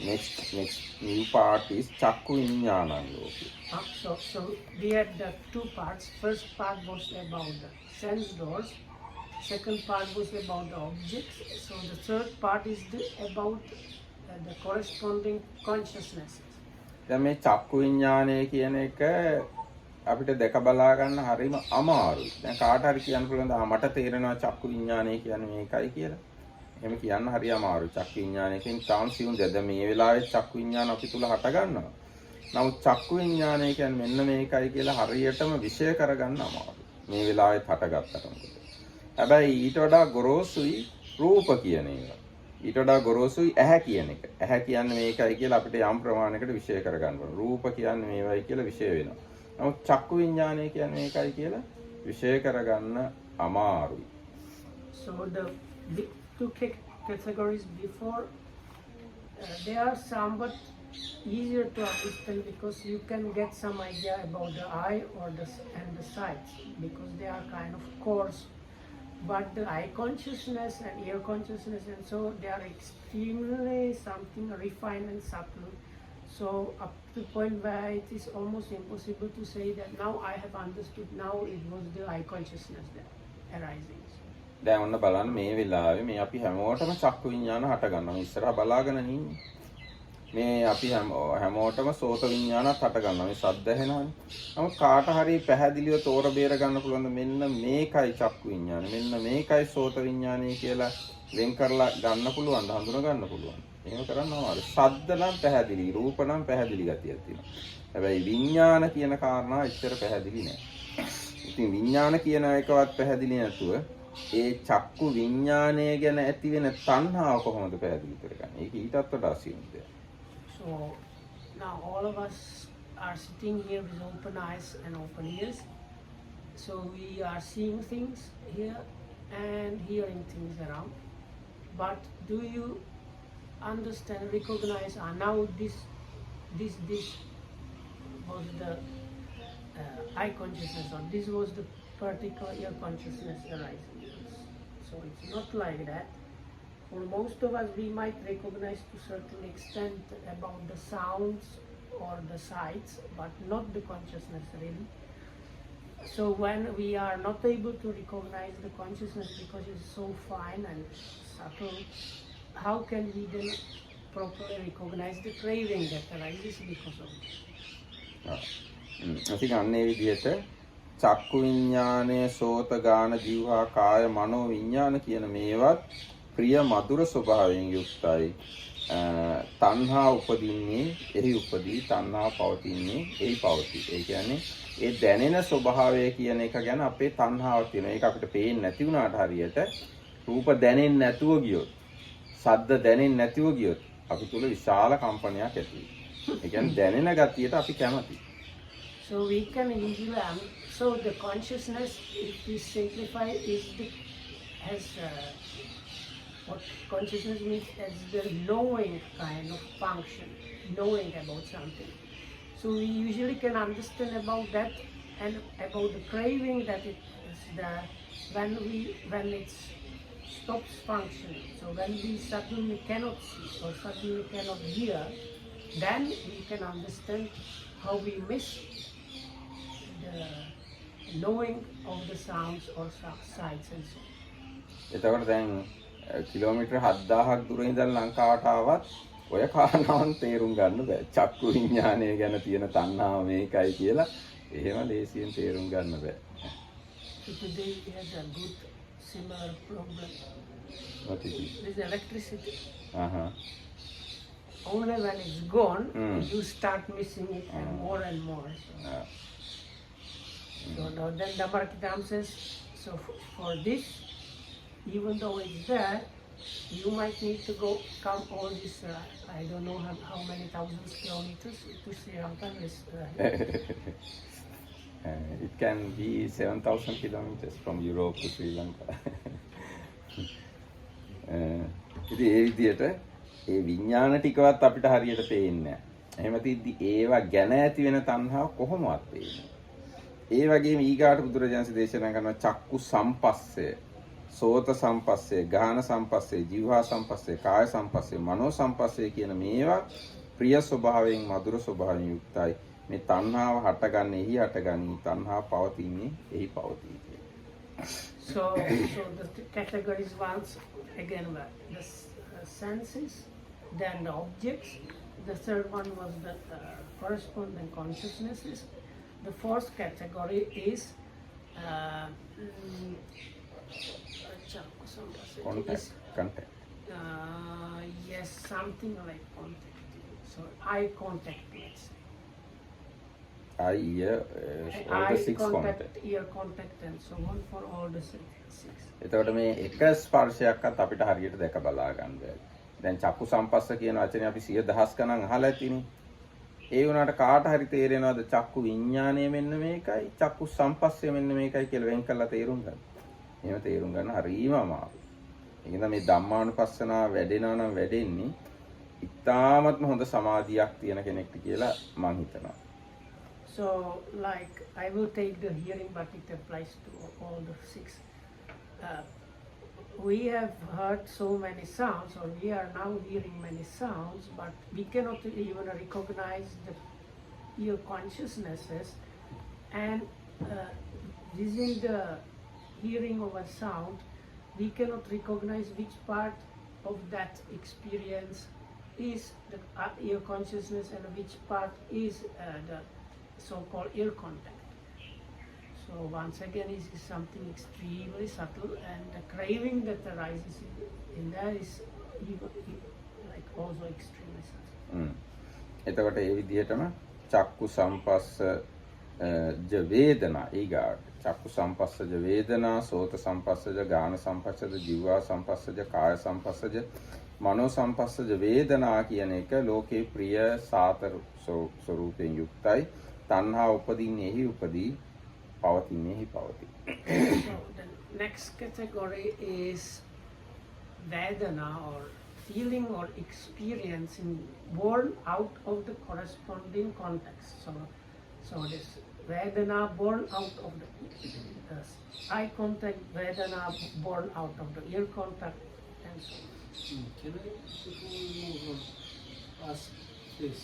Next new part is Chakku Vijnanam Loki. So we had the two parts. First part was about the sense doors. Second part was about the objects. So the third part is about the corresponding consciousnesses. දැන් මේ චක්කු විඥානය කියන එක අපිට දැක බලා ගන්න හරිම අමාරුයි. දැන් කාට හරි කියන්න පුළුවන්ද මට තේරෙනවා චක්කු විඥානය කියන්නේ මේකයි කියලා. එහෙම කියන්න හරි අමාරුයි. චක්කු විඥානයකින් තාම සිවුම් දෙද මේ වෙලාවේ චක්කු විඥාන අපි තුල හට ගන්නවා. නමුත් චක්කු විඥානය කියන්නේ මෙන්න මේකයි කියලා හරියටම විෂය කරගන්න අමාරුයි. මේ වෙලාවේ හටගත්තට මොකද? හැබැයි ඊට වඩා ගොරෝසුයි රූප කියන ඒවා. ඊට වඩා ගොරෝසුයි ඇහැ කියන එක. ඇහැ කියන්නේ මේකයි කියලා අපිට යම් ප්‍රමාණයකට විශ්ය කරගන්න ඕන. රූප කියන්නේ මේවයි කියලා විශ්ය වෙනවා. නමුත් චක්කු විඥානය කියන්නේ මේකයි කියලා විශ්ය කරගන්න අමාරුයි. So the big two categories before, they are somewhat easier to understand because you can get some idea about the eye or and the sight because they are kind of coarse. But the eye consciousness and ear consciousness and so they are extremely something refined and subtle. So up to the point where it is almost impossible to say that now I have understood, now it was the eye consciousness that arising. දැන් ඔන්න බලන්න මේ වෙලාවේ මේ අපි හැමෝටම චක්කු විඥාන හට ගන්නවා. ඉස්සරහා බලාගෙන ඉන්නේ. මේ අපි හැමෝටම සෝත විඥානත් හට ගන්නවා. මේ ශබ්ද ඇහෙනවනේ. නමුත් කාට හරි පැහැදිලිව තෝර බේර ගන්න පුළුවන් මෙන්න මේකයි චක්කු විඥාන. මෙන්න මේකයි සෝත විඥානය කියලා වෙන් කරලා ගන්න පුළුවන්, හඳුනා ගන්න පුළුවන්. එහෙම කරන්න ඕනේ. ශබ්ද නම් පැහැදිලි, රූප නම් පැහැදිලි ගතියක් තියෙනවා. හැබැයි විඥාන කියන කාරණා එච්චර පැහැදිලි නෑ. ඉතින් විඥාන කියන එකවත් පැහැදිලි නැතුව ඒ චක්කු විඥානය ගැන ඇති වෙන තණ්හාව කොහොමද පැහැදිලි කරගන්නේ? ඒක ඊටත් වඩා අසීමිත දෙයක්. So now all of us are sitting here with open eyes and open ears. So we are seeing things here and hearing things around. But do you understand, recognize, now this was the eye consciousness, or this was the particular ear consciousness arising. So it's not like that. For most of us, we might recognize to a certain extent about the sounds or the sights, but not the consciousness really. So when we are not able to recognize the consciousness because it's so fine and subtle, how can we then properly recognize the craving that arises because of it? ඉතින් අන්න ඒ විදිහට චක්කු විඥානය, සෝත, ගාන, જીවහා, කාය, මනෝ විඥාන කියන මේවත් ප්‍රිය මధుර ස්වභාවයෙන් යුක්තයි. තණ්හා උපදින්නේ එහි උපදී, තණ්හා පවතින්නේ එහි පවතී. ඒ කියන්නේ ඒ දැනෙන ස්වභාවය කියන එක ගැන අපේ තණ්හාවක් තියෙනවා. ඒක අපිට පේන්නේ නැති වුණාට හරියට රූප දැනෙන්නේ නැතුව ගියොත්, ශබ්ද දැනෙන්නේ නැතුව ගියොත් අපි තුල විශාල කම්පනයක් ඇති වෙනවා. ඒ කියන්නේ දැනෙන ගතියට අපි කැමතියි. So we can easily, so the consciousness, if we simplify, has what consciousness means as the knowing kind of function, knowing about something. So we usually can understand about that and about the craving that it is there when it stops functioning. So when we suddenly cannot see or suddenly cannot hear, then we can understand how we miss the knowing of the sounds or sights and so on. එතකොට දැන් kilometre 7000ක් දුර ඉඳන් ලංකාවට ආවත් ඔය කාරණාවන් තේරුම් ගන්න බෑ. චක්කු විඥානය ගැන තියෙන තණ්හාව මේකයි කියලා එහෙම ලේසියෙන් තේරුම් ගන්න බෑ. So today we had a good similar problem What is it? with electricity. Uh-huh. Only when it's gone, you start missing it and more. So now then Damarkitam says, so for this, even though it's there, you might need to come all this, I don't know how many thousands kilometers to Sri Lanka. It can be 7,000 kilometers from Europe to Sri Lanka. ඉතින් ඒ විදිහට ඒ විඥාන ටිකවත් අපිට හරියට පේන්නේ නැහැ. එහෙම තියද්දි ඒවා ගැන ඇති වෙන තණ්හාව කොහොමවත් පේන්නේ. ඒ වගේම ඊගාට බුදුරජාණන් දේශනා කරන චක්කු සම්පස්සේ, සෝත සම්පස්සේ, ගාන සම්පස්සේ, જીවහා සම්පස්සේ, කාය සම්පස්සේ, මනෝ සම්පස්සේ කියන මේවා ප්‍රිය ස්වභාවයෙන්, මధుර ස්වභාවයෙන් යුක්තයි. මේ තණ්හාව හටගන්නේ එහි හටගන්නේ, තණ්හාව පවතින්නේ එහි පවතී. So the categories once again were the senses, then the objects. The third one was the corresponding consciousnesses. The fourth category is contact. Yes, something like contact. So eye contact, let's say. Eye, ear, all the six contact. Ear contact and so on for all the six. එතකොට මේ එක ස්පර්ශයක්වත් අපිට හරියට දැක බලා ගන්න බැහැ. දැන් චක්කු සම්පස්ස කියන වචනේ අපි 100,000 ගණන් අහලා ඇතිනේ. ඒ වුණාට කාට හරි තේරෙනවද චක්කු විඥානය මෙන්න මේකයි, චක්කු සම්පස්සය මෙන්න මේකයි කියලා වෙන් කරලා තේරුම් ගන්න. එහෙම තේරුම් ගන්න හරිම අමාරුයි. එහෙනම් මේ ධම්මානුපස්සනාව වැඩෙනවා නම් වැඩෙන්නේ ඉතාමත්ම හොඳ සමාධියක් තියෙන කෙනෙක්ට කියලා මම හිතනවා. So, like, I will take the hearing, but it applies to all the six. We have heard so many sounds, or we are now hearing many sounds, but we cannot even recognize the ear consciousnesses. And using the hearing of a sound, we cannot recognize which part of that experience is the ear consciousness and which part is the so-called ear contact. So once again, it is something extremely subtle, and the craving that arises in there is like also extremely subtle. එතකොට ඒ විදිහටම චක්කු සම්පස්ස ජ වේදනා ඊගාට චක්කු සම්පස්සජ වේදනා, සෝත සම්පස්සජ, ගාන සම්පස්සජ, ජීවා සම්පස්සජ, කාය සම්පස්සජ, මනෝ සම්පස්සජ වේදනා කියන එක ලෝකේ ප්‍රිය සාතර ස්වරූපයෙන් යුක්තයි. තණ්හා උපදින්නේ එහි උපදී, පවතින්නේ එහි පවතී. So the next category is Vedana, or feeling or experiencing born out of the corresponding context. So this Vedana born out of the eye contact, Vedana born out of the ear contact, and so on. Can I ask this?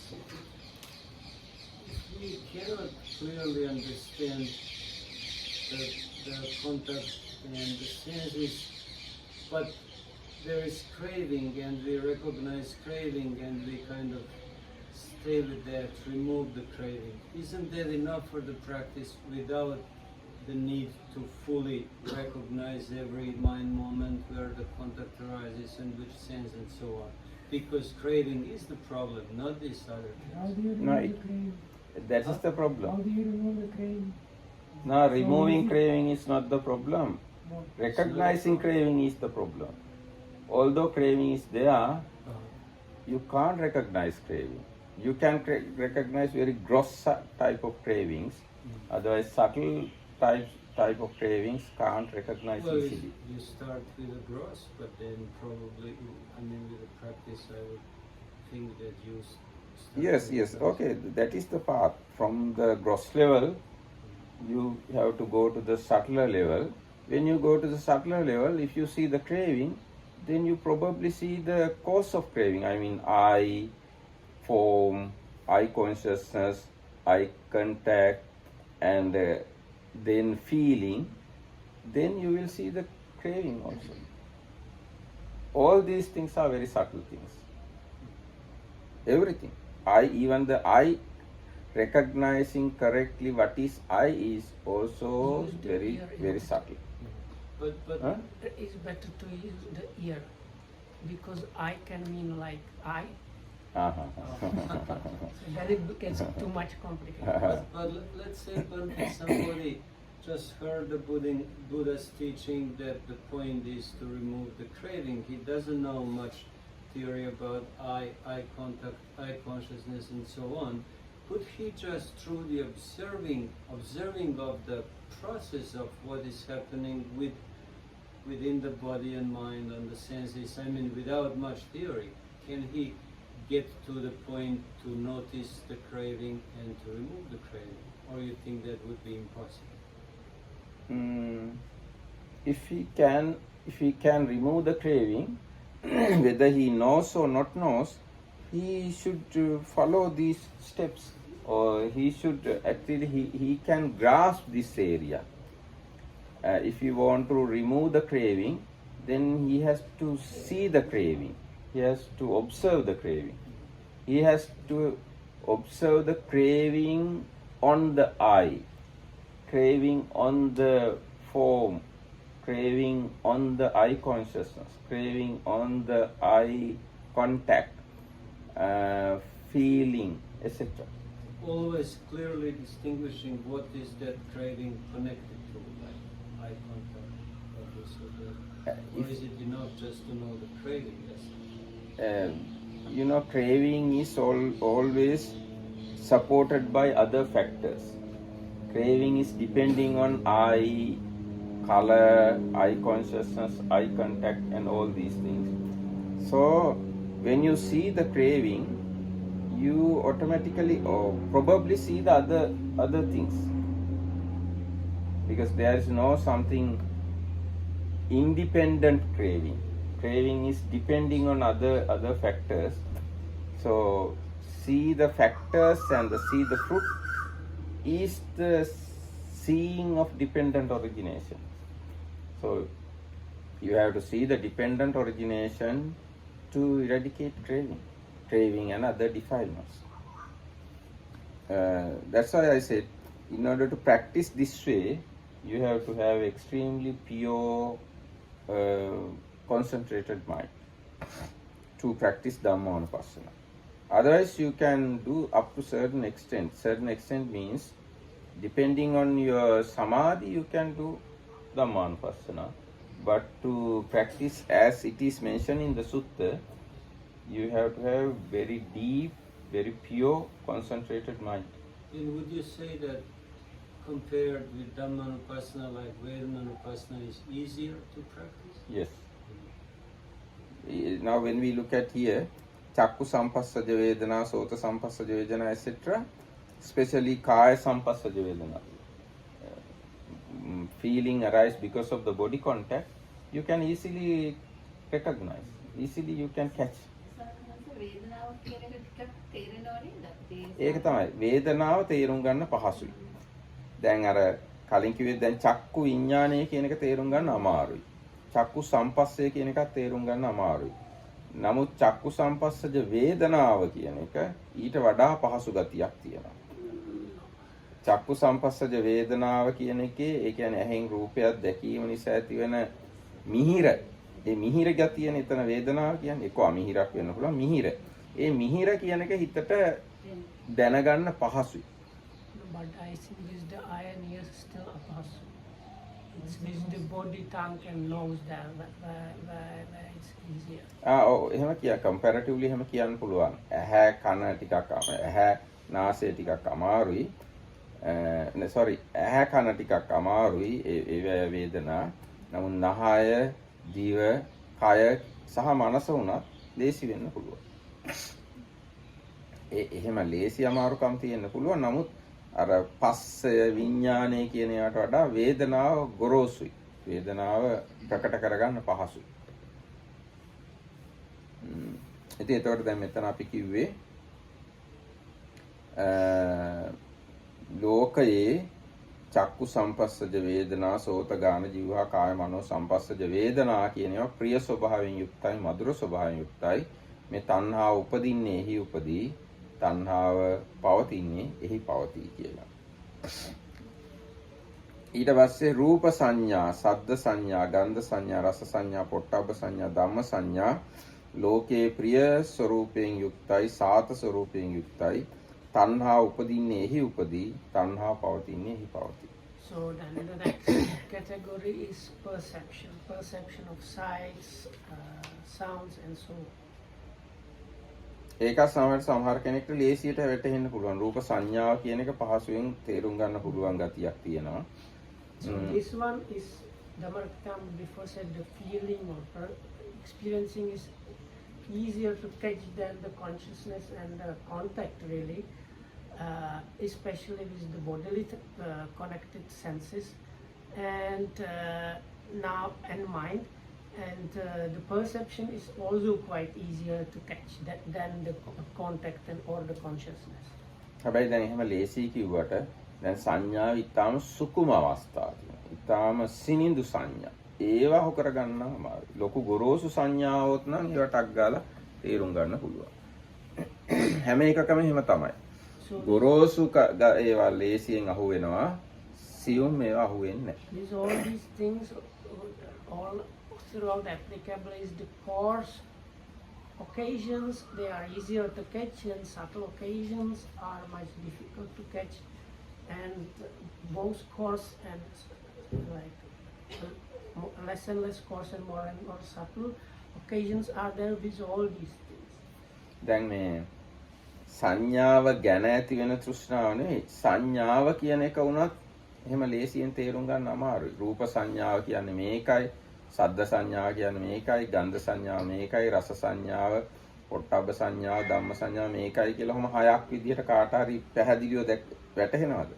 If we cannot clearly understand the contact and the senses, but there is craving and we recognize craving and we kind of stay with that, remove the craving. Isn't that enough for the practice without the need to fully recognize every mind moment where the contact arises and which sense and so on? Because craving is the problem, not these other How things. do you No, remove the craving? That is the How problem. do you remove the craving? Now removing craving is not the problem. No. Recognizing craving is the problem. Although craving is there, you can't recognize craving. You can recognize very gross type of cravings. Otherwise, subtle type of cravings can't recognize Well, easily. you start with the gross, but then probably, with the practice, I would think that you start Yes, with yes. the gross. Okay, that is the path. From the gross level, you have to go to the subtler level. When you go to the subtler level, if you see the craving, then you probably see the cause of craving. I mean, eye, form, eye consciousness, eye contact, and then feeling. Then you will see the craving also. All these things are very subtle things. Everything. Even the eye recognizing correctly what is eye is also Use the very, ear, very yeah. subtle. But Huh? It's better to use the ear, because eye can mean like eye. Uh-huh. So then it gets too much complicated. But let's say Bhante, somebody just heard the Buddha's teaching that the point is to remove the craving. He doesn't know much theory about eye contact, eye consciousness, and so on. Could he just through the observing of the process of what is happening within the body and mind and the senses, without much theory, can he get to the point to notice the craving and to remove the craving? Or you think that would be impossible? If he can remove the craving, whether he knows or not knows, he should follow these steps, or he should actually he can grasp this area. If you want to remove the craving, then he has to see the craving. He has to observe the craving. He has to observe the craving on the eye, craving on the form, craving on the eye consciousness, craving on the eye contact, feeling, etc. Always clearly distinguishing what is that craving connected to, like eye contact, or is it enough just to know the craving? Yes. craving is always supported by other factors. Craving is depending on eye, color, eye consciousness, eye contact, and all these things. So when you see the craving, you automatically or probably see the other things, because there is no something independent craving. Craving is depending on other factors. So see the factors and see the fruit is the seeing of dependent origination. So you have to see the dependent origination to eradicate craving and other defilements. That's why I said, in order to practice this way, you have to have extremely pure, concentrated mind to practice Dhammanupassana. Otherwise, you can do up to certain extent. Certain extent means, depending on your samadhi, you can do Dhammanupassana. But to practice as it is mentioned in the sutta, you have to have very deep, very pure, concentrated mind. And would you say that compared with Dhammanupassana, like Vedanaupassana, is easier to practice? Yes. Now when we look at here, Chakku Sampassaja Vedana, Sota Sampassaja Vedana, etc., especially Kaya Sampassaja Vedana, feeling arise because of the body contact, you can easily recognize, easily you can catch. ඒක තමයි වේදනාව තේරුම් ගන්න පහසුයි. දැන් අර කලින් කිව්වේ දැන් චක්කු විඥානය කියන එක තේරුම් ගන්න අමාරුයි. චක්කු සම්පස්සය කියන එකත් තේරුම් ගන්න අමාරුයි. නමුත් චක්කු සම්පස්සජ වේදනාව කියන එක ඊට වඩා පහසු ගතියක් තියෙනවා. චක්කු සම්පස්සජ වේදනාව කියන එකේ ඒ කියන්නේ ඇහෙන් රූපයක් දැකීම නිසා ඇතිවෙන මිහිර, ඒ මිහිර ගතියනේ එතන වේදනාව කියන්නේ. ඒක අමිහිරක් වෙන්න පුළුවන් මිහිර. ඒ මිහිර කියන එක හිතට දැනගන්න පහසුයි. But I think with the eye and ears still apostle. It's with the body, tongue and nose that where it's easier. එහෙම කිය comparatively එහෙම කියන්න පුළුවන්. ඇහැ කන ටිකක් ඇහැ නාසය ටිකක් අමාරුයි. sorry ඇහැ කන ටිකක් අමාරුයි ඒ වේදනා. නමුත් නහය, දිව, කය සහ මනස උනත් ලේසි වෙන්න පුළුවන්. එහෙම ලේසි අමාරුකම් තියෙන්න පුළුවන්. නමුත් අර පස්සය විඥානය කියන ඒවාට වඩා වේදනාව ගොරෝසුයි. වේදනාව ප්‍රකට කරගන්න පහසුයි. ඉතින් ඒතකොට දැන් මෙතන අපි කිව්වේ ලෝකයේ චක්කු සම්පස්සජ වේදනා, සෝත ගාන જીවහා කාය මනෝ සම්පස්සජ වේදනා කියන ඒවා ප්‍රිය ස්වභාවයෙන් යුක්තයි, මధుර ස්වභාවයෙන් යුක්තයි. මේ තණ්හාව උපදින්නේ එහි උපදී, තණ්හාව පවතින්නේ එහි පවතී කියලා. ඊට පස්සේ රූප සංඥා, ශබ්ද සංඥා, ගන්ධ සංඥා, රස සංඥා, පොට්ටබ්බ සංඥා, ධම්ම සංඥා ලෝකේ ප්‍රිය ස්වરૂපයෙන් යුක්තයි, සාත ස්වરૂපයෙන් යුක්තයි. තණ්හාව උපදින්නේ එහි උපදී, තණ්හාව පවතින්නේ එහි පවතී. So then the next category is perception. Perception of sights, sounds and so on. ඒක සමහර කෙනෙක්ට ලේසියට වැටහෙන්න පුළුවන්. රූප සංඥාව කියන එක පහසුවෙන් තේරුම් ගන්න පුළුවන් ගතියක් තියෙනවා. So this one is Dhammarakam before said the feeling or experiencing is easier to catch than the consciousness and the contact really, especially with the bodily connected senses and now and mind. And the perception is also quite easier to catch than the contact and or the consciousness. හැබැයි දැන් එහෙම ලේසි කිව්වට දැන් සංඥාව ඊටාම සුකුම අවස්ථාවක් තියෙනවා. ඊටාම සිනිඳු සංඥා. ඒවා හො කරගන්න අමාරුයි. ලොකු ගොරෝසු සංඥාවොත් නම් ඒවට අක් ගාලා තේරුම් ගන්න පුළුවන්. හැම එකකම එහෙම තමයි. ගොරෝසු ඒවා ලේසියෙන් අහු වෙනවා. සියුම් ඒවා අහු වෙන්නේ නැහැ. All these things all throughout applicable is the coarse occasions, they are easier to catch and subtle occasions are much difficult to catch, and both coarse and like less and less coarse and more subtle occasions are there with all these things. දැන් මේ සංඥාව ගැන ඇති වෙන තෘෂ්ණාව නෙවෙයි. සංඥාව කියන එක වුණත් එහෙම ලේසියෙන් තේරුම් ගන්න අමාරුයි. රූප සංඥාව කියන්නේ මේකයි, ශබ්ද සංඥාව කියන්නේ මේකයි, ගන්ධ සංඥාව මේකයි, රස සංඥාව, පොට්ටබ්බ සංඥාව, ධම්ම සංඥාව මේකයි කියලා ඔහම හයක් විදිහට කාට හරි පැහැදිලිව වැටහෙනවද?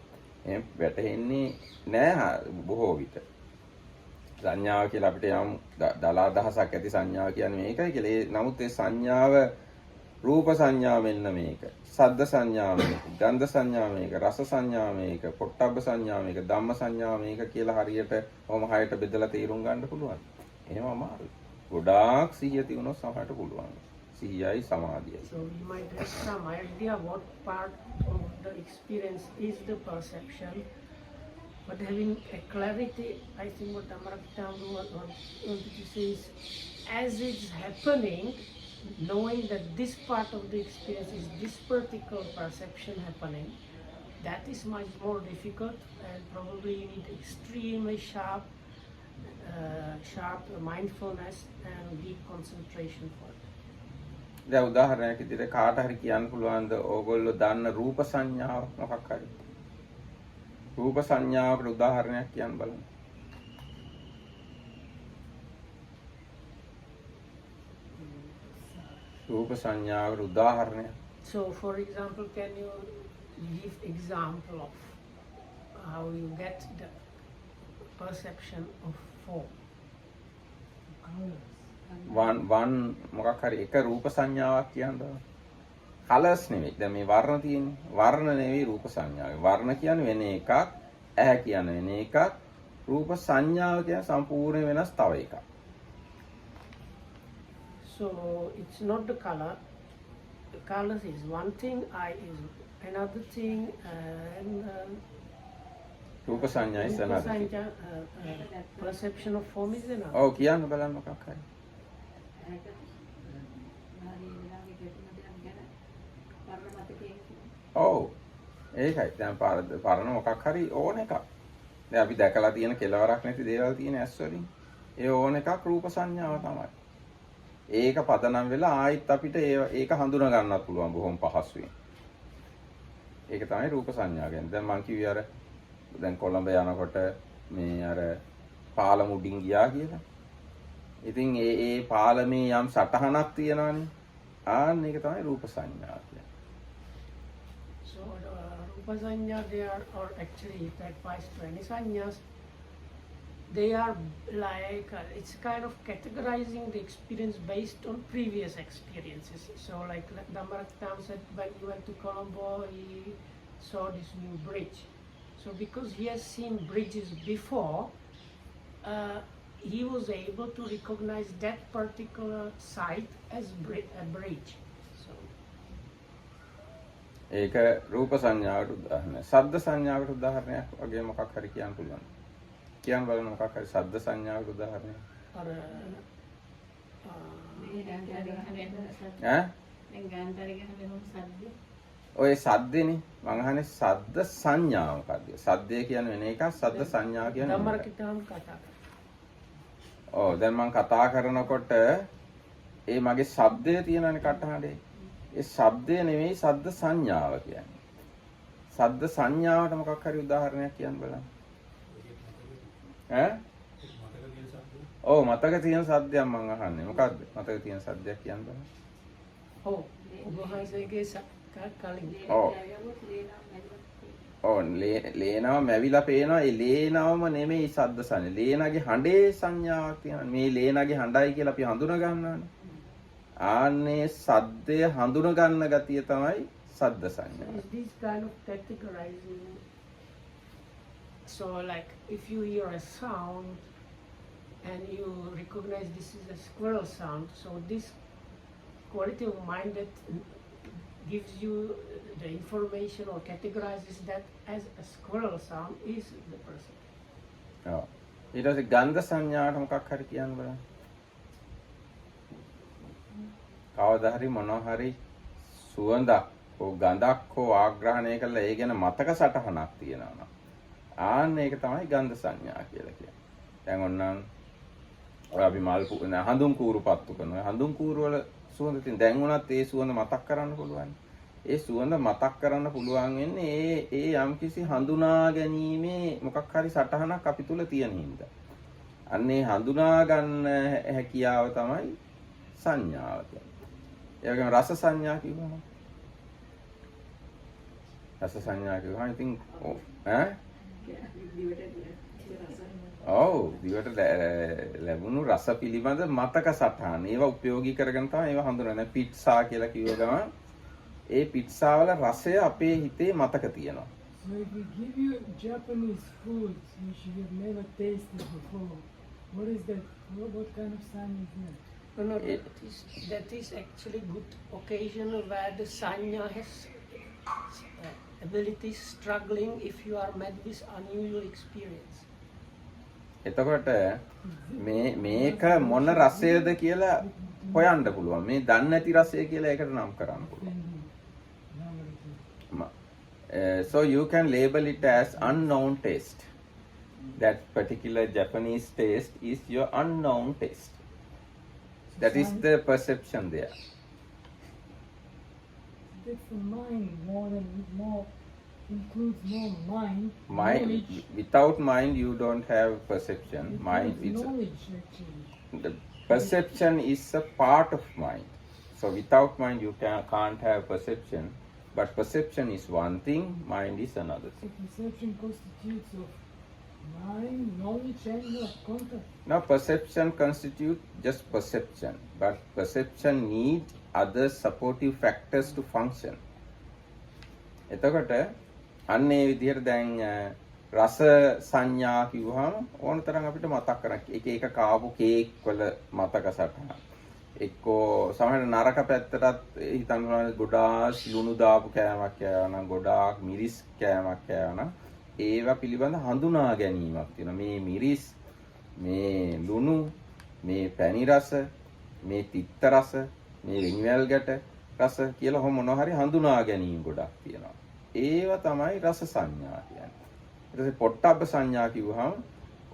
එහෙම වැටහෙන්නේ නෑ බොහෝ විට. සංඥාව කියලා අපිට යම් දලා දහසක් ඇති සංඥාව කියන්නේ මේකයි කියලා. නමුත් ඒ සංඥාව රූප සංඥාව මෙන්න මේක, ශබ්ද සංඥාව මේක, ගන්ධ සංඥාව මේක, රස සංඥාව මේක, පොට්ටබ්බ සංඥාව මේක, ධම්ම සංඥාව මේක කියලා හරියට ඔහොම හයට බෙදලා තේරුම් ගන්න පුළුවන්. එහෙම අමාරුයි. ගොඩාක් සිහිය තියුණොත් සමහරට පුළුවන්. සිහියයි සමාධියයි. So we might get some idea what part of the experience is the perception, but having a clarity, I think what Amaraktam wanted to say is, as it's happening, knowing that this part of the experience is this particular perception happening, that is much more difficult, and probably you need extremely sharp mindfulness and deep concentration for it. දැන් උදාහරණයක් විදිහට කාට හරි කියන්න පුළුවන්ද ඕගොල්ලෝ දන්න රූප සංඥාව මොකක් හරි? රූප සංඥාවකට උදාහරණයක් කියන්න බලන්න. රූප සංඥාවකට උදාහරණයක්. So for example, can you give example of how you get the perception of form? වන් මොකක් හරි එක රූප සංඥාවක් කියන්න. කලර්ස් නෙවෙයි. දැන් මේ වර්ණ තියෙන්නේ. වර්ණ නෙවෙයි රූප සංඥාව. වර්ණ කියන්නේ වෙන එකක්, ඇහැ කියන්නේ වෙන එකක්, රූප සංඥාව කියන්නේ සම්පූර්ණ වෙනස් තව එකක්. So it's not the color. The colors is one thing, eye is another thing, and රූප සංඥා is another thing. Perception of form is another. ඔව් කියන්න බලන්න මොකක් හරි. ඔව් ඒකයි. දැන් පරණ මොකක් හරි ඕන එකක්. දැන් අපි දැකලා තියෙන කෙලවරක් නැති දේවල් තියෙන ඇස් වලින්. ඒ ඕන එකක් රූප සංඥාව තමයි. ඒක පදනම් වෙලා ආයිත් අපිට ඒක හඳුනා ගන්නත් පුළුවන් බොහොම පහසුවෙන්. ඒක තමයි රූප සංඥා කියන්නේ. දැන් මං කිව්වේ අර දැන් කොළඹ යනකොට මේ අර පාලම උඩින් ගියා කියලා. ඉතින් ඒ පාලමේ යම් සටහනක් තියෙනවානේ. ආන්න ඒක තමයි රූප සංඥා කියන්නේ. So Rupa Sanya, they are, or actually it applies to any Sanyas, they are like, it's kind of categorizing the experience based on previous experiences. So like Dhammaraktam said, when he went to Colombo, he saw this new bridge. So because he has seen bridges before, he was able to recognize that particular site as a bridge. So ඒක රූප සංඥාවට උදාහරණයක්. ශබ්ද සංඥාවට උදාහරණයක් වගේ මොකක් හරි කියන්න පුළුවන්. කියන්න බලන්න මොකක් හරි ශබ්ද සංඥාවට උදාහරණයක්. or ඔය සද්දේනේ මං අහන්නේ ශබ්ද සංඥාව මොකක්ද? සද්දේ කියන්නේ වෙන එකක්, ශබ්ද සංඥාව කියන්නේ වෙන එකක්. Dhammaraktam kata. ඔව් දැන් මං කතා කරනකොට ඒ මගේ ශබ්දය තියෙනනේ කටහඬේ. ඒ ශබ්දය නෙවෙයි ශබ්ද සංඥාව කියන්නේ. ශබ්ද සංඥාවට මොකක් හරි උදාහරණයක් කියන්න බලන්න. ඈ? ඔව් මතක තියෙන සද්දයක් මං අහන්නේ. මොකද්ද? මතක තියෙන සද්දයක් කියන්න බලන්න. Oh, උභාසයේ කලින්. ඔව්. ඔව් ලේනව මැවිලා පේනවා. ඒ ලේනවම නෙමෙයි ශබ්ද සංඥා. ලේනගේ හඬේ සංඥාවක් තියෙනවා. මේ ලේනගේ හඬයි කියලා අපි හඳුනා ගන්නවානේ. ආන්නේ සද්දය හඳුනා ගන්න ගතිය තමයි ශබ්ද සංඥා. Is this kind of categorizing? So like if you hear a sound and you recognize this is a squirrel sound, so this quality of mind that gives you the information or categorizes that as a squirrel sound is the person. ඔව්. ඊට පස්සේ ගන්ධ සංඥාවට මොකක් හරි කියන්න බලන්න. කවදා හරි මොනවා හරි සුවඳක් හෝ ගඳක් හෝ ආග්‍රහණය කළා ඒ ගැන මතක සටහනක් තියෙනවා නම් ආන්න ඒක තමයි ගන්ධ සංඥා කියලා කියන්නේ. දැන් ඔන්නම් ඔය අපි මල් හඳුන් කූරු පත්තු කරනවා. හඳුන් කූරු වල සුවඳ තියෙන. දැන් උනත් ඒ සුවඳ මතක් කරන්න පුළුවන්. ඒ සුවඳ මතක් කරන්න පුළුවන් වෙන්නේ ඒ යම්කිසි හඳුනා ගැනීමේ මොකක් හරි සටහනක් අපි තුල තියෙන හින්දා. අන්නේ හඳුනා ගන්න හැකියාව තමයි සංඥාව කියන්නේ. ඒ වගේම රස සංඥා කිව්වම රස සංඥා කිව්වම ඉතින් දිවට ලැබුණු රස පිළිබඳ මතක සටහන්. ඒවා උපයෝගී කරගෙන තමයි ඒවා හඳුනන්නේ. පිට්සා කියලා කිව්ව ගමන් ඒ පිට්සා වල රසය අපේ හිතේ මතක තියෙනවා. So if we give you Japanese food which you have never tasted before, what is that? What kind of sign is that? No, that is actually good occasion where the sanya has abilities struggling if you are met with unusual experience. එතකොට මේක මොන රසයද කියලා හොයන්න පුළුවන්. මේ දන්නේ නැති රසය කියලා ඒකට නම් කරන්න පුළුවන්. So you can label it as unknown taste. That particular Japanese taste is your unknown taste. That is the perception there. That's the mind more includes more mind. Mind without mind you don't have perception. Mind is knowledge actually. the perception is a part of mind. So without mind you can't have perception. But perception is one thing, mind is another So thing. perception constitutes of mind, knowledge and contact. Now perception constitutes just perception. But perception needs other supportive factors to function. එතකොට අන්න ඒ විදිහට දැන් රස සංඥා කිව්වහම ඕන තරම් අපිට මතක් කරගන්න. එක එක කාපු කේක් වල මතක සටහන. එක්කෝ සමහර නරක පැත්තටත් හිතන්න පුළුවන් ගොඩාක් ලුණු දාපු කෑමක් කෑවනම් ගොඩාක් මිරිස් කෑමක් කෑවනම් ඒවා පිළිබඳ හඳුනා ගැනීමක් තියෙනවා. මේ මිරිස්, මේ ලුණු, මේ පැණි රස, මේ තිත්ත රස, මේ වෙනිවැල් ගැට රස කියලා මොනවා හරි හඳුනා ගැනීම ගොඩක් තියෙනවා. ඒවා තමයි රස සංඥා කියන්නේ. ඊට පස්සේ පොට්ටබ්බ සංඥා කිව්වහම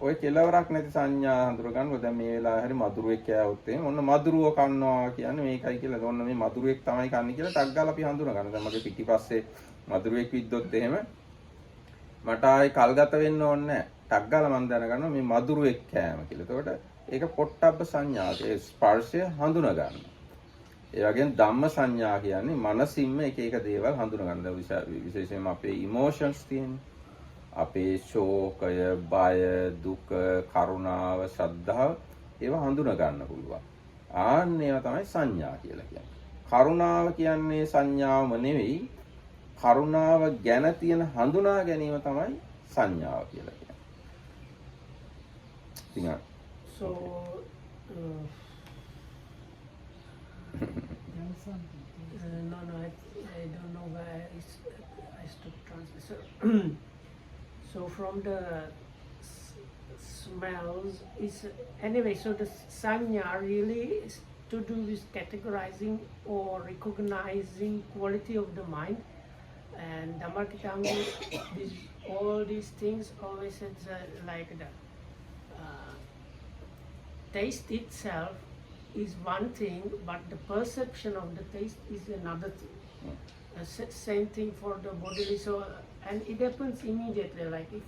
ඔය කෙලවරක් නැති සංඥා හඳුර ගන්නවා. දැන් මේ වෙලාවේ හරි මధుරෙක් කෑවොත් එහෙම ඔන්න මధుරව කන්නවා කියන්නේ මේකයි කියලා. ඔන්න මේ මధుරෙක් තමයි කන්නේ කියලා ටක් ගාලා අපි හඳුන ගන්නවා. දැන් මගේ පිටිපස්සේ මధుරෙක් විද්දොත් එහෙම මට ආයි කල්ගත වෙන්න ඕනේ නැහැ. ටක් ගාලා මම දැනගන්නවා මේ මధుරෙක් කෑම කියලා. එතකොට ඒක පොට්ටබ්බ සංඥා. ඒ ස්පර්ශය හඳුන ගන්නවා. ඒ වගේම ධම්ම සංඥා කියන්නේ මනසින්ම එක එක දේවල් හඳුන ගන්න. විශේෂයෙන්ම අපේ ඉමෝෂන්ස් තියෙන්නේ. අපේ ශෝකය, බය, දුක, කරුණාව, ශ්‍රද්ධාව ඒවා හඳුන ගන්න පුළුවන්. ආන්න ඒවා තමයි සංඥා කියලා කියන්නේ. කරුණාව කියන්නේ සංඥාවම නෙවෙයි. කරුණාව ගැන තියෙන හඳුනා ගැනීම තමයි සංඥාව කියලා කියන්නේ. So no, I don't know where I stopped translation. So from the smells is anyway. So the sanya really is to do with categorizing or recognizing quality of the mind. And Dhammakitangu, all these things always says like the taste itself is one thing, but the perception of the taste is another thing. Same thing for the bodily. So and it happens immediately. Like if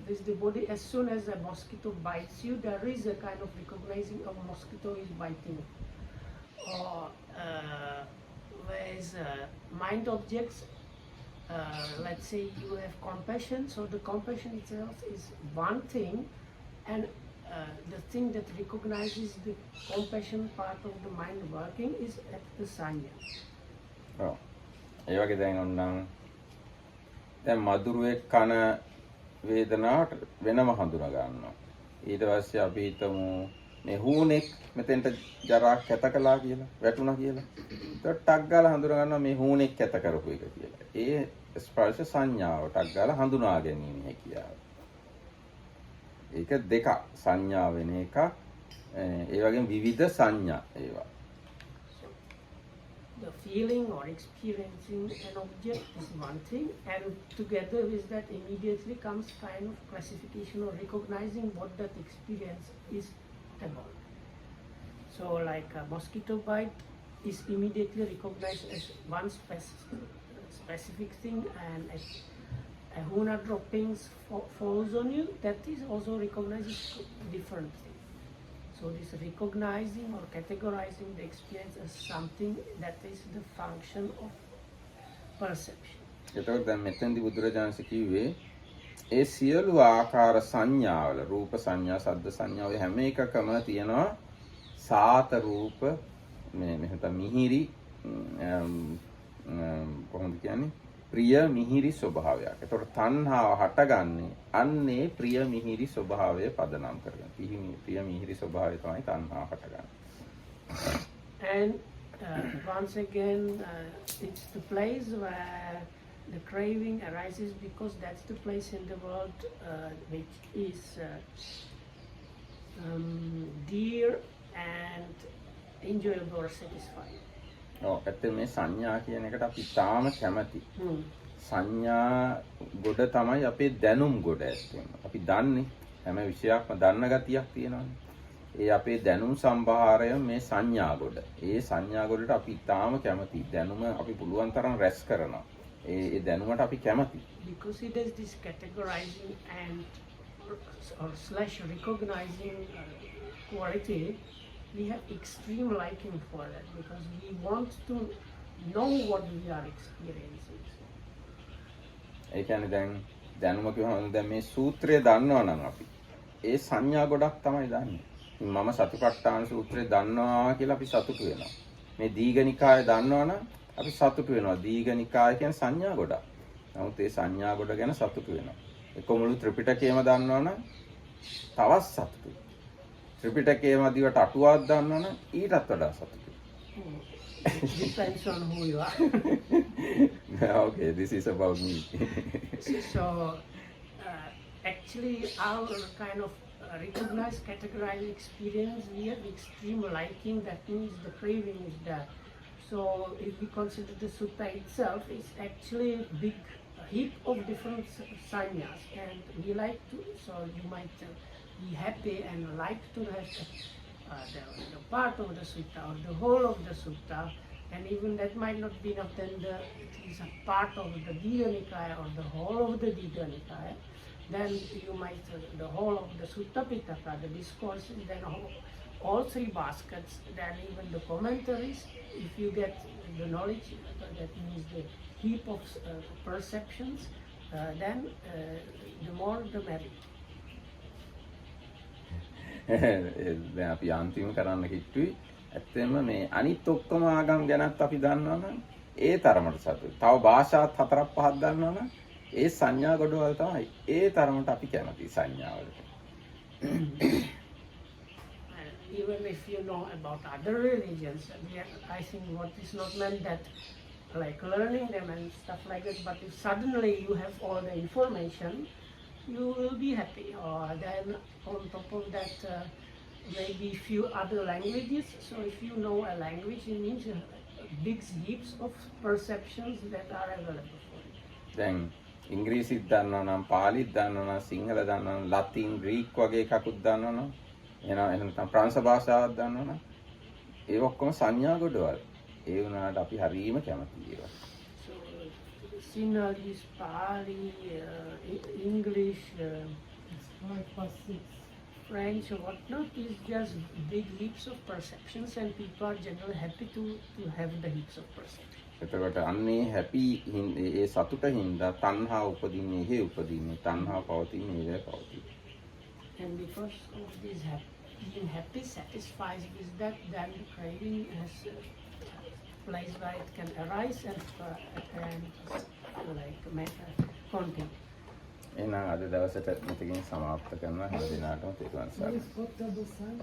this the body, as soon as a mosquito bites you, there is a kind of recognizing a mosquito is biting. Or whereas mind objects. Let's say you have compassion, so the compassion itself is one thing, and the thing that recognizes the compassion part of the mind working is at the sanya. ඔව්. ඒ වගේ දැන් ඔන්නම් දැන් මధుරෙක් කන වේදනාවට වෙනම හඳුනා ගන්නවා. ඊට පස්සේ අපි හිතමු මේ හූනෙක් මෙතෙන්ට ජරා කැත කළා කියලා, වැටුණා කියලා. ඒකට ටක් ගාලා හඳුනා ගන්නවා මේ හූනෙක් කැත කරපු එක කියලා. ඒ ස්පර්ශ සංඥාව ටක් ගාලා හඳුනා ගැනීම හැකියාව. ඒක දෙකක්. සංඥා වෙන එකක්. ඒ වගේම විවිධ සංඥා ඒවා. The feeling or experiencing an object is one thing, and together with that immediately comes kind of classification or recognizing what that experience is about. So So like a mosquito bite is immediately recognized as one specific thing, and a huna droppings falls on you, that is also recognized as different thing. So this recognizing or categorizing the experience as something, that is the function of perception. එතකොට දැන් මෙතෙන්දී බුදුරජාණන් කිව්වේ ඒ සියලු ආකාර සංඥාවල රූප සංඥා, ශබ්ද සංඥා ඔය හැම එකකම තියෙනවා සාත රූප මේ මෙහෙම මිහිරි කොහොමද කියන්නේ ප්‍රිය මිහිරි ස්වභාවයක්. ඒතකොට තණ්හාව හටගන්නේ අන්නේ ප්‍රිය මිහිරි ස්වභාවය පදනම් කරගෙන. ප්‍රිය මිහිරි ස්වභාවය තමයි තණ්හාව හටගන්නේ. And once again, it's the place where the craving arises, because that's the place in the world which is dear and enjoyable or satisfying. ඇත්තට මේ සංඥා කියන එකට අපි තාම කැමති. සංඥා ගොඩ තමයි අපේ දැනුම් ගොඩ ඇත්තෙම. අපි දන්නේ හැම විෂයක්ම දන්න ගතියක් තියෙනවානේ. ඒ අපේ දැනුම් සම්භාරය මේ සංඥා ගොඩ. ඒ සංඥා ගොඩට අපි තාම කැමති. දැනුම අපි පුළුවන් තරම් රැස් කරනවා. ඒ දැනුමට අපි කැමති. Because it is this categorizing and or slash recognizing quality, we have extreme liking for that, because we want to know what we are experiencing. ඒ කියන්නේ දැන් දැනුම කියවම දැන් මේ සූත්‍රය දන්නවා නම් අපි ඒ සංඥා ගොඩක් තමයි දන්නේ. මම සතිපට්ඨාන සූත්‍රය දන්නවා කියලා අපි සතුටු වෙනවා. මේ දීඝනිකාය දන්නවා නම් අපි සතුටු වෙනවා. දීඝනිකාය කියන්නේ සංඥා ගොඩක්. නමුත් ඒ සංඥා ගොඩ ගැන සතුටු වෙනවා. ඒක මුළු ත්‍රිපිටකයම දන්නවා නම් තවත් සතුටුයි. ත්‍රිපිටකයේම දිවට අටුවාවක් දන්නවා නම් ඊටත් වඩා සතුටුයි. It depends on who you are. Okay, this is about me. So actually our kind of recognized, categorized experience, we have extreme liking, that means the craving is there. So if we consider the sutta itself, it's actually a big heap of different sanyas, and we like to, so you might be happy and like to have the part of the sutta or the whole of the sutta, and even that might not be enough, then it is a part of the Digha Nikaya or the whole of the Digha Nikaya. Then you might the whole of the Sutta Pitaka, the discourses, then all three baskets, then even the commentaries. If you get the knowledge, that means the heap of perceptions, then the more the merrier. දැන් අපි අන්තිම කරන්න කිව්වේ ඇත්තෙන්ම මේ අනිත් ඔක්කොම ආගම් ගැනත් අපි දන්නවනම් ඒ තරමට සතුටුයි. තව භාෂාත් හතරක් පහක් දන්නවනම් ඒ සංඥා ගොඩවල් තමයි ඒ තරමට අපි කැමති සංඥාවලට. Even if you know about other religions, I think what is not meant that like learning them and stuff like that, but if suddenly you have all the information, you will be happy. Or then on top of that, maybe few other languages. So if you know a language, it means big heaps of perceptions that are available for you. දැන් ඉංග්‍රීසිත් දන්නවා නම් පාලිත් දන්නවා නම් සිංහල දන්නවා නම් Latin Greek වගේ එකකුත් දන්නවා නම් එහෙනම් ප්‍රංශ භාෂාවක් දන්නවා නම් ඒ ඔක්කොම සංඥා ගොඩවල්. ඒ වුණාට අපි හරීම කැමතියි ඒවා. So Sinhalese, Pali, English, French or whatnot is just big heaps of perceptions, and people are generally happy to have the heaps of perceptions. එතකොට අන්නේ හැපි ඒ සතුට හින්දා තණ්හා උපදින්නේ එහෙ උපදින්නේ තණ්හා පවතින්නේ ඒවැ පවතින්නේ. And because of this being happy satisfies with that, then the craving has a place where it can arise and like continue. එහෙනම් අද දවසට මෙතකින් සමාප්ත කරනවා. හැම දිනකටම තෙරුවන් සරණයි. Please put the sun.